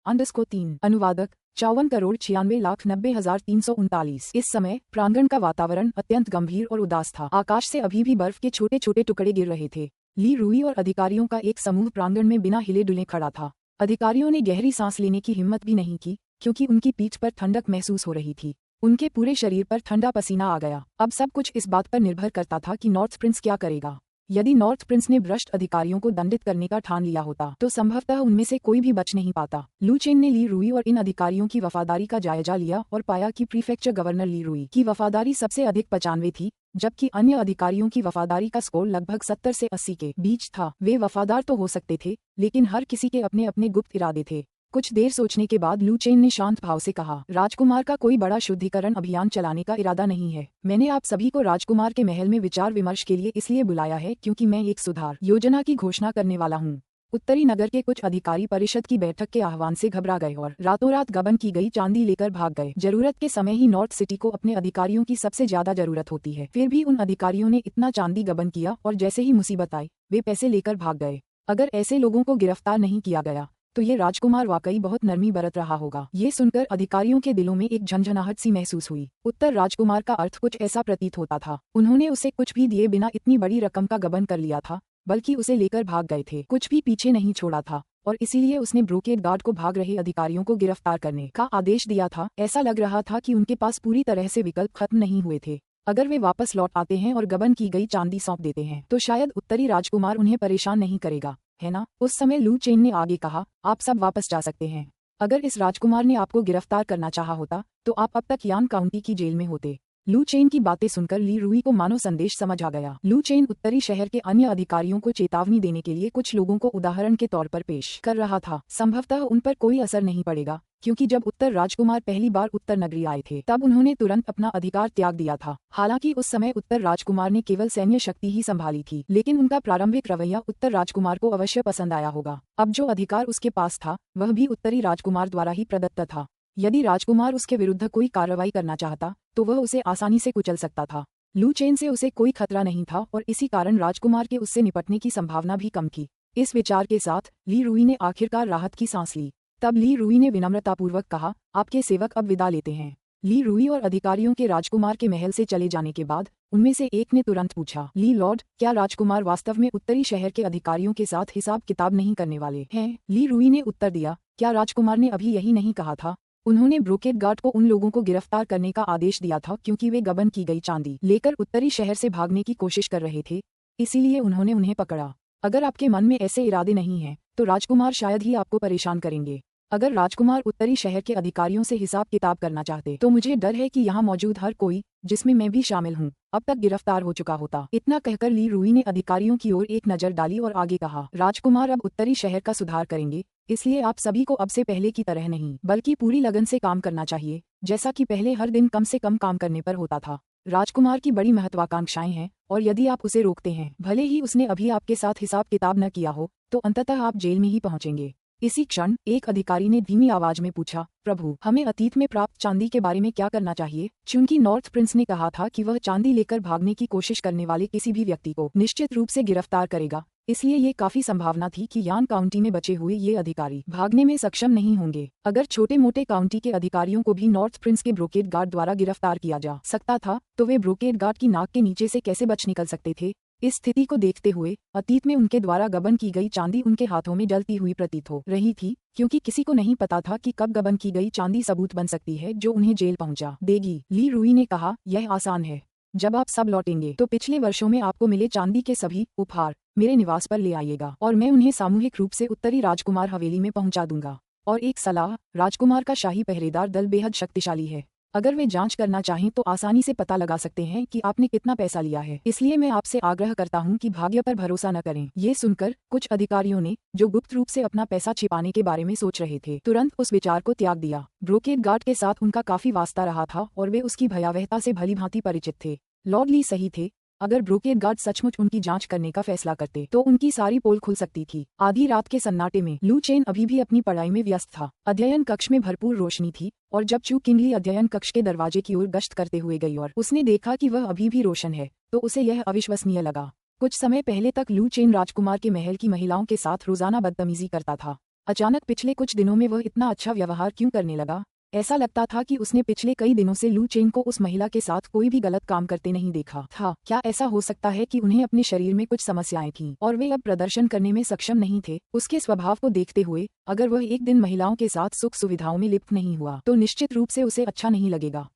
_3। अनुवादक 54,96,90,339। इस समय प्रांगण का वातावरण अत्यंत गंभीर और उदास था। आकाश से अभी भी बर्फ के छोटे छोटे टुकड़े गिर रहे थे। ली रुई और अधिकारियों का एक समूह प्रांगण में बिना हिले डुले खड़ा था। अधिकारियों ने गहरी सांस लेने की हिम्मत भी नहीं की, क्योंकि उनकी पीठ पर ठंडक महसूस हो रही थी। उनके पूरे शरीर पर ठंडा पसीना आ गया। अब सब कुछ इस बात पर निर्भर करता था कि नॉर्थ प्रिंस क्या करेगा। यदि नॉर्थ प्रिंस ने भ्रष्ट अधिकारियों को दंडित करने का ठान लिया होता तो संभवतः उनमें से कोई भी बच नहीं पाता। लू चेन ने ली रुई और इन अधिकारियों की वफादारी का जायजा लिया और पाया कि प्रीफेक्चर गवर्नर ली रुई की वफादारी सबसे अधिक 95 थी, जबकि अन्य अधिकारियों की वफादारी का स्कोर लगभग 70 से 80 के बीच था। वे वफादार तो हो सकते थे, लेकिन हर किसी के अपने अपने गुप्त इरादे थे। कुछ देर सोचने के बाद लू चेन ने शांत भाव से कहा, राजकुमार का कोई बड़ा शुद्धिकरण अभियान चलाने का इरादा नहीं है। मैंने आप सभी को राजकुमार के महल में विचार विमर्श के लिए इसलिए बुलाया है क्योंकि मैं एक सुधार योजना की घोषणा करने वाला हूँ। उत्तरी नगर के कुछ अधिकारी परिषद की बैठक के आह्वान से घबरा गए और रातों रात गबन की गई चांदी लेकर भाग गए। जरूरत के समय ही नॉर्थ सिटी को अपने अधिकारियों की सबसे ज्यादा जरूरत होती है। फिर भी उन अधिकारियों ने इतना चांदी गबन किया और जैसे ही मुसीबत आई वे पैसे लेकर भाग गए। अगर ऐसे लोगों को गिरफ्तार नहीं किया गया तो ये राजकुमार वाकई बहुत नरमी बरत रहा होगा। ये सुनकर अधिकारियों के दिलों में एक झंझनाहट सी महसूस हुई। उत्तर राजकुमार का अर्थ कुछ ऐसा प्रतीत होता था। उन्होंने उसे कुछ भी दिए बिना इतनी बड़ी रकम का गबन कर लिया था, बल्कि उसे लेकर भाग गए थे, कुछ भी पीछे नहीं छोड़ा था, और इसीलिए उसने ब्रोकेड गार्ड को भाग रहे अधिकारियों को गिरफ्तार करने का आदेश दिया था। ऐसा लग रहा था कि उनके पास पूरी तरह से विकल्प खत्म नहीं हुए थे। अगर वे वापस लौट आते हैं और गबन की गई चांदी सौंप देते हैं तो शायद उत्तरी राजकुमार उन्हें परेशान नहीं करेगा, है ना? उस समय लू चेन ने आगे कहा, आप सब वापस जा सकते हैं। अगर इस राजकुमार ने आपको गिरफ्तार करना चाहा होता तो आप अब तक यान काउंटी की जेल में होते। लू चेन की बातें सुनकर ली रुई को मानो संदेश समझ आ गया। लू चेन उत्तरी शहर के अन्य अधिकारियों को चेतावनी देने के लिए कुछ लोगों को उदाहरण के तौर पर पेश कर रहा था। संभवतः उन पर कोई असर नहीं पड़ेगा, क्योंकि जब उत्तर राजकुमार पहली बार उत्तर नगरी आए थे तब उन्होंने तुरंत अपना अधिकार त्याग दिया था। हालांकि उस समय उत्तर राजकुमार ने केवल सैन्य शक्ति ही संभाली थी, लेकिन उनका प्रारंभिक रवैया उत्तर राजकुमार को अवश्य पसंद आया होगा। अब जो अधिकार उसके पास था वह भी उत्तरी राजकुमार द्वारा ही प्रदत्त था। यदि राजकुमार उसके विरुद्ध कोई कार्रवाई करना चाहता तो वह उसे आसानी से कुचल सकता था। लू चेन से उसे कोई खतरा नहीं था और इसी कारण राजकुमार के उससे निपटने की संभावना भी कम थी। इस विचार के साथ ली रुई ने आखिरकार राहत की सांस ली। तब ली रुई ने विनम्रतापूर्वक कहा, आपके सेवक अब विदा लेते हैं। ली रुई और अधिकारियों के राजकुमार के महल से चले जाने के बाद उनमें से एक ने तुरंत पूछा, ली लॉर्ड, क्या राजकुमार वास्तव में उत्तरी शहर के अधिकारियों के साथ हिसाब किताब नहीं करने वाले हैं? ली रुई ने उत्तर दिया, क्या राजकुमार ने अभी यही नहीं कहा था? उन्होंने ब्रोकेड गार्ड को उन लोगों को गिरफ्तार करने का आदेश दिया था क्योंकि वे गबन की गई चांदी लेकर उत्तरी शहर से भागने की कोशिश कर रहे थे, इसीलिए उन्होंने उन्हें पकड़ा। अगर आपके मन में ऐसे इरादे नहीं हैं तो राजकुमार शायद ही आपको परेशान करेंगे। अगर राजकुमार उत्तरी शहर के अधिकारियों से हिसाब किताब करना चाहते तो मुझे डर है कि यहाँ मौजूद हर कोई, जिसमें मैं भी शामिल हूँ, अब तक गिरफ्तार हो चुका होता। इतना कहकर ली रुई ने अधिकारियों की ओर एक नजर डाली और आगे कहा, राजकुमार अब उत्तरी शहर का सुधार करेंगे, इसलिए आप सभी को अब से पहले की तरह नहीं बल्कि पूरी लगन से काम करना चाहिए, जैसा कि पहले हर दिन कम से कम काम करने पर होता था। राजकुमार की बड़ी महत्वाकांक्षाएं हैं और यदि आप उसे रोकते हैं, भले ही उसने अभी आपके साथ हिसाब किताब न किया हो, तो अंततः आप जेल में ही पहुंचेंगे। इसी क्षण एक अधिकारी ने धीमी आवाज में पूछा, प्रभु, हमें अतीत में प्राप्त चांदी के बारे में क्या करना चाहिए? चूंकि नॉर्थ प्रिंस ने कहा था कि वह चांदी लेकर भागने की कोशिश करने वाले किसी भी व्यक्ति को निश्चित रूप से गिरफ्तार करेगा, इसलिए ये काफी संभावना थी कि यान काउंटी में बचे हुए ये अधिकारी भागने में सक्षम नहीं होंगे। अगर छोटे मोटे काउंटी के अधिकारियों को भी नॉर्थ प्रिंस के ब्रोकेड गार्ड द्वारा गिरफ्तार किया जा सकता था तो वे ब्रोकेड गार्ड की नाक के नीचे से कैसे बच निकल सकते थे? इस स्थिति को देखते हुए अतीत में उनके द्वारा गबन की गई चांदी उनके हाथों में जलती हुई प्रतीत हो रही थी, क्योंकि किसी को नहीं पता था कि कब गबन की गई चांदी सबूत बन सकती है जो उन्हें जेल पहुंचा देगी। ली रुई ने कहा, यह आसान है। जब आप सब लौटेंगे तो पिछले वर्षों में आपको मिले चांदी के सभी उपहार मेरे निवास पर ले आइएगा और मैं उन्हें सामूहिक रूप से उत्तरी राजकुमार हवेली में पहुंचा दूंगा। और एक सलाह, राजकुमार का शाही पहरेदार दल बेहद शक्तिशाली है। अगर वे जांच करना चाहें तो आसानी से पता लगा सकते हैं कि आपने कितना पैसा लिया है। इसलिए मैं आपसे आग्रह करता हूं कि भाग्य पर भरोसा न करें। ये सुनकर कुछ अधिकारियों ने, जो गुप्त रूप से अपना पैसा छिपाने के बारे में सोच रहे थे, तुरंत उस विचार को त्याग दिया। ब्रोकेड गार्ड के साथ उनका काफी वास्ता रहा था और वे उसकी भयावहता से भलीभांति परिचित थे। लॉर्ड ली सही थे। अगर ब्रोकेड गार्ड सचमुच उनकी जांच करने का फैसला करते तो उनकी सारी पोल खुल सकती थी। आधी रात के सन्नाटे में लू चेन अभी भी अपनी पढ़ाई में व्यस्त था। अध्ययन कक्ष में भरपूर रोशनी थी और जब चू किंगली अध्ययन कक्ष के दरवाजे की ओर गश्त करते हुए गई और उसने देखा कि वह अभी भी रोशन है तो उसे यह अविश्वसनीय लगा। कुछ समय पहले तक लू चेन राजकुमार के महल की महिलाओं के साथ रोजाना बदतमीजी करता था। अचानक पिछले कुछ दिनों में वह इतना अच्छा व्यवहार क्यों करने लगा? ऐसा लगता था कि उसने पिछले कई दिनों से लू चेन को उस महिला के साथ कोई भी गलत काम करते नहीं देखा था। क्या ऐसा हो सकता है कि उन्हें अपने शरीर में कुछ समस्याएं थीं और वे अब प्रदर्शन करने में सक्षम नहीं थे? उसके स्वभाव को देखते हुए अगर वह एक दिन महिलाओं के साथ सुख सुविधाओं में लिप्त नहीं हुआ तो निश्चित रूप से उसे अच्छा नहीं लगेगा।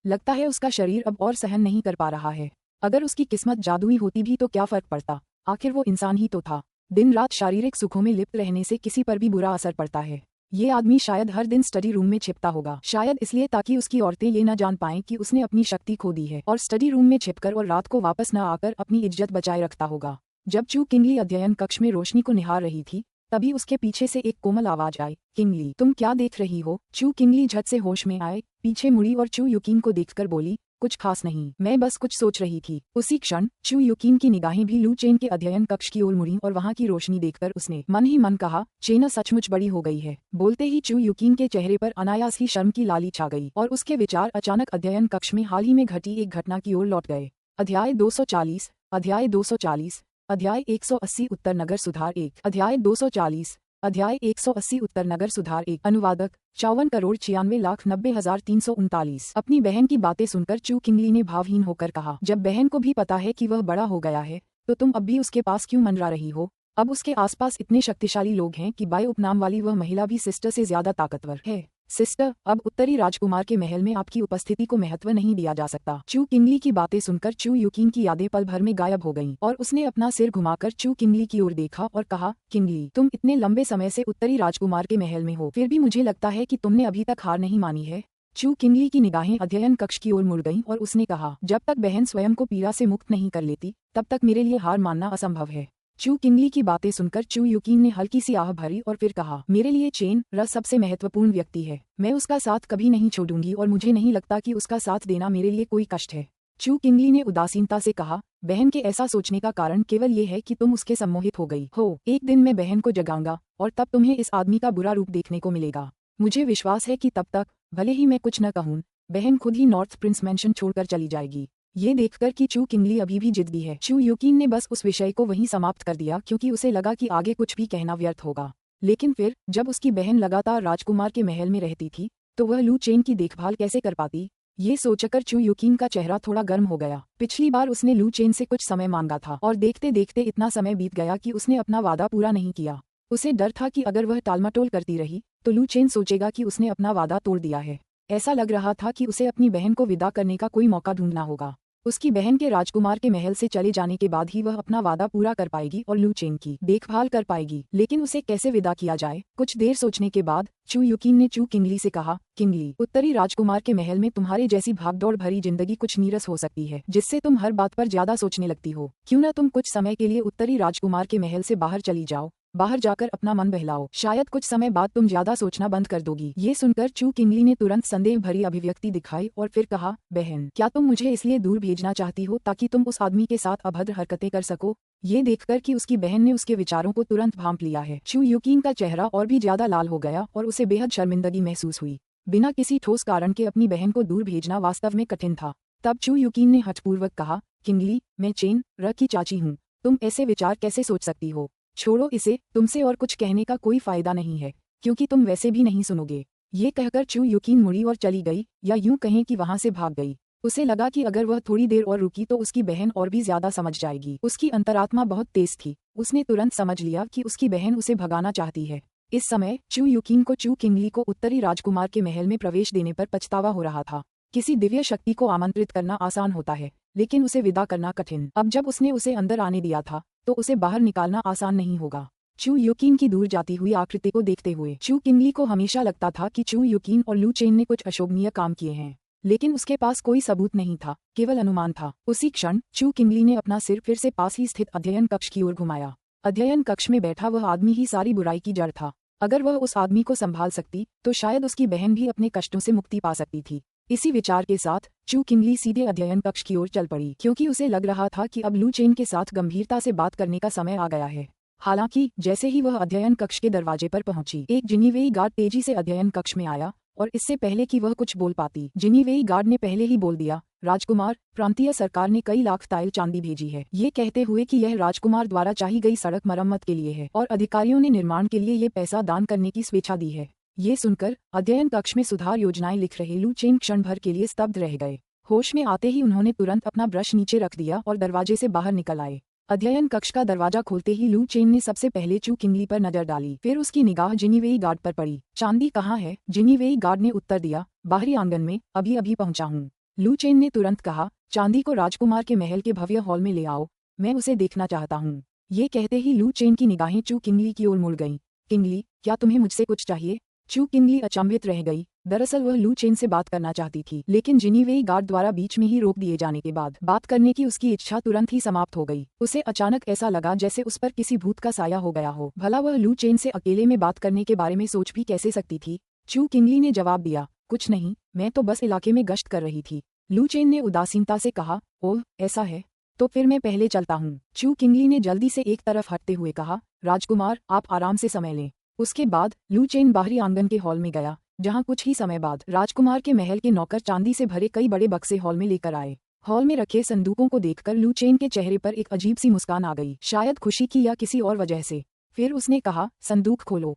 लगता है उसका शरीर अब और सहन नहीं कर पा रहा है। अगर उसकी किस्मत जादुई होती भी तो क्या फर्क पड़ता? आखिर वो इंसान ही तो था। दिन रात शारीरिक सुखों में लिप्त रहने से किसी पर भी बुरा असर पड़ता है। ये आदमी शायद हर दिन स्टडी रूम में छिपता होगा, शायद इसलिए ताकि उसकी औरतें ये न जान पाएं कि उसने अपनी शक्ति खो दी है, और स्टडी रूम में छिपकर और रात को वापस न आकर अपनी इज्जत बचाए रखता होगा। जब चू किंगली अध्ययन कक्ष में रोशनी को निहार रही थी तभी उसके पीछे से एक कोमल आवाज आई, किंगली तुम क्या देख रही हो? चू किंगली झट से होश में आए, पीछे मुड़ी और चू युकीन को देखकर बोली, कुछ खास नहीं, मैं बस कुछ सोच रही थी। उसी क्षण चू युकीन की निगाहें भी लू चेन के अध्ययन कक्ष की ओर मुड़ी और वहां की रोशनी देखकर उसने मन ही मन कहा, चेना सचमुच बड़ी हो गई है। बोलते ही चू युकीन के चेहरे पर अनायास ही शर्म की लाली छा गई और उसके विचार अचानक अध्ययन कक्ष में हाल ही में घटी एक घटना की ओर लौट गए। अध्याय 240 अध्याय 240 अध्याय 180 उत्तर नगर सुधार 1 अध्याय 240 अध्याय 180 उत्तर नगर सुधार 1 अनुवादक 54,96,90,339। अपनी बहन की बातें सुनकर चू किंगली ने भावहीन होकर कहा, जब बहन को भी पता है कि वह बड़ा हो गया है तो तुम अब भी उसके पास क्यों मंडरा रही हो? अब उसके आसपास इतने शक्तिशाली लोग हैं कि बाय उपनाम वाली वह महिला भी सिस्टर से ज्यादा ताकतवर है। सिस्टर, अब उत्तरी राजकुमार के महल में आपकी उपस्थिति को महत्व नहीं दिया जा सकता। चू किंगली की बातें सुनकर चू युकीन की यादें पल भर में गायब हो गईं और उसने अपना सिर घुमाकर चू किंगली की ओर देखा और कहा, किंगली तुम इतने लंबे समय से उत्तरी राजकुमार के महल में हो, फिर भी मुझे लगता है कि तुमने अभी तक हार नहीं मानी है। चू किंगली की निगाहें अध्ययन कक्ष की ओर मुड़ गईं और उसने कहा, जब तक बहन स्वयं को पीड़ा से मुक्त नहीं कर लेती तब तक मेरे लिए हार मानना असंभव है। चू किंगली की बातें सुनकर चू युकीन ने हल्की सी आह भरी और फिर कहा, मेरे लिए चेन रस सबसे महत्वपूर्ण व्यक्ति है। मैं उसका साथ कभी नहीं छोड़ूंगी और मुझे नहीं लगता कि उसका साथ देना मेरे लिए कोई कष्ट है। चू किंगली ने उदासीनता से कहा, बहन के ऐसा सोचने का कारण केवल ये है कि तुम उसके सम्मोहित हो गई हो। एक दिन मैं बहन को जगाऊंगा और तब तुम्हें इस आदमी का बुरा रूप देखने को मिलेगा। मुझे विश्वास है कि तब तक भले ही मैं कुछ न कहूँ, बहन खुद ही नॉर्थ प्रिंस मैंशन छोड़कर चली जाएगी। ये देखकर कि चू किंगली अभी भी जिद्दी है, चू युकीन ने बस उस विषय को वहीं समाप्त कर दिया क्योंकि उसे लगा कि आगे कुछ भी कहना व्यर्थ होगा। लेकिन फिर जब उसकी बहन लगातार राजकुमार के महल में रहती थी तो वह लू चेन की देखभाल कैसे कर पाती? ये सोचकर चू युकीन का चेहरा थोड़ा गर्म हो गया। पिछली बार उसने लू चेन से कुछ समय मांगा था और देखते देखते इतना समय बीत गया कि उसने अपना वादा पूरा नहीं किया। उसे डर था कि अगर वह टालमटोल करती रही तो लू चेन सोचेगा कि उसने अपना वादा तोड़ दिया है। ऐसा लग रहा था कि उसे अपनी बहन को विदा करने का कोई मौका ढूंढना होगा। उसकी बहन के राजकुमार के महल से चले जाने के बाद ही वह अपना वादा पूरा कर पाएगी और लू चेन की देखभाल कर पाएगी। लेकिन उसे कैसे विदा किया जाए? कुछ देर सोचने के बाद चू युकीन ने चू किंगली से कहा, किंगली उत्तरी राजकुमार के महल में तुम्हारे जैसी भागदौड़ भरी जिंदगी कुछ नीरस हो सकती है जिससे तुम हर बात पर ज्यादा सोचने लगती हो। क्यों न तुम कुछ समय के लिए उत्तरी राजकुमार के महल से बाहर चली जाओ, बाहर जाकर अपना मन बहलाओ, शायद कुछ समय बाद तुम ज्यादा सोचना बंद कर दोगी। ये सुनकर चू किंगली ने तुरंत संदेह भरी अभिव्यक्ति दिखाई और फिर कहा, बहन क्या तुम मुझे इसलिए दूर भेजना चाहती हो ताकि तुम उस आदमी के साथ अभद्र हरकतें कर सको? ये देखकर कि उसकी बहन ने उसके विचारों को तुरंत भांप लिया है, चू युकीन का चेहरा और भी ज्यादा लाल हो गया और उसे बेहद शर्मिंदगी महसूस हुई। बिना किसी ठोस कारण के अपनी बहन को दूर भेजना वास्तव में कठिन था। तब चू युकीन ने हठपूर्वक कहा, किंगली मैं चेन र की चाची हूँ, तुम ऐसे विचार कैसे सोच सकती हो? छोड़ो इसे, तुमसे और कुछ कहने का कोई फायदा नहीं है क्योंकि तुम वैसे भी नहीं सुनोगे। ये कहकर चू युकीन मुड़ी और चली गई, या यूं कहें कि वहां से भाग गई। उसे लगा कि अगर वह थोड़ी देर और रुकी तो उसकी बहन और भी ज्यादा समझ जाएगी। उसकी अंतरात्मा बहुत तेज थी। उसने तुरंत समझ लिया कि उसकी बहन उसे भगाना चाहती है। इस समय चू यूकिन को चू किंगली को उत्तरी राजकुमार के महल में प्रवेश देने पर पछतावा हो रहा था। किसी दिव्य शक्ति को आमंत्रित करना आसान होता है, लेकिन उसे विदा करना कठिन। अब जब उसने उसे अंदर आने दिया था तो उसे बाहर निकालना आसान नहीं होगा। चू यूकिन की दूर जाती हुई आकृति को देखते हुए चू किंगली को हमेशा लगता था कि चू यूकिन और लू चेन ने कुछ अशोभनीय काम किए हैं, लेकिन उसके पास कोई सबूत नहीं था, केवल अनुमान था। उसी क्षण चू किंगली ने अपना सिर फिर से पास ही स्थित अध्ययन कक्ष की ओर घुमाया। अध्ययन कक्ष में बैठा वह आदमी ही सारी बुराई की जड़ था। अगर वह उस आदमी को संभाल सकती तो शायद उसकी बहन भी अपने कष्टों से मुक्ति पा सकती थी। इसी विचार के साथ चू किंगली सीधे अध्ययन कक्ष की ओर चल पड़ी, क्योंकि उसे लग रहा था कि अब लू चेन के साथ गंभीरता से बात करने का समय आ गया है। हालांकि जैसे ही वह अध्ययन कक्ष के दरवाजे पर पहुंची, एक जिनीवेई गार्ड तेजी से अध्ययन कक्ष में आया और इससे पहले कि वह कुछ बोल पाती, जिनीवेई गार्ड ने पहले ही बोल दिया, राजकुमार, प्रांतीय सरकार ने कई लाख ताइल चांदी भेजी है, ये कहते हुए कि यह राजकुमार द्वारा चाही गई सड़क मरम्मत के लिए है और अधिकारियों ने निर्माण के लिए ये पैसा दान करने की स्वेच्छा दी है। ये सुनकर अध्ययन कक्ष में सुधार योजनाएं लिख रहे लू चेन क्षण भर के लिए स्तब्ध रह गए। होश में आते ही उन्होंने तुरंत अपना ब्रश नीचे रख दिया और दरवाजे से बाहर निकल आए। अध्ययन कक्ष का दरवाजा खोलते ही लू चेन ने सबसे पहले चू किंगली पर नजर डाली, फिर उसकी निगाह जिनीवेई गार्ड पर पड़ी। चांदी कहाँ है? जिनीवेई गार्ड ने उत्तर दिया, बाहरी आंगन में, अभी अभी पहुंचा हूँ। लू चेन ने तुरंत कहा, चांदी को राजकुमार के महल के भव्य हॉल में ले आओ, मैं उसे देखना चाहता हूँ। ये कहते ही लू चेन की निगाहें चू किंगली की ओर मुड़ गईं। किंगली, क्या तुम्हें मुझसे कुछ चाहिए? चू किंगली अचंभित रह गई। दरअसल वह लू चेन से बात करना चाहती थी, लेकिन जिनीवेई गार्ड द्वारा बीच में ही रोक दिए जाने के बाद बात करने की उसकी इच्छा तुरंत ही समाप्त हो गई। उसे अचानक ऐसा लगा जैसे उस पर किसी भूत का साया हो गया हो। भला वह लू चेन से अकेले में बात करने के बारे में सोच भी कैसे सकती थी? चू किंगली ने जवाब दिया, कुछ नहीं, मैं तो बस इलाके में गश्त कर रही थी। लू चेन ने उदासीनता से कहा, ओह ऐसा है, तो फिर मैं पहले चलता हूँ। चू किंगली ने जल्दी से एक तरफ हटते हुए कहा, राजकुमार, आप आराम से समय लें। उसके बाद लू चेन बाहरी आंगन के हॉल में गया, जहां कुछ ही समय बाद राजकुमार के महल के नौकर चांदी से भरे कई बड़े बक्से हॉल में लेकर आए। हॉल में रखे संदूकों को देखकर लू चेन के चेहरे पर एक अजीब सी मुस्कान आ गई, शायद खुशी की या किसी और वजह से। फिर उसने कहा, संदूक खोलो।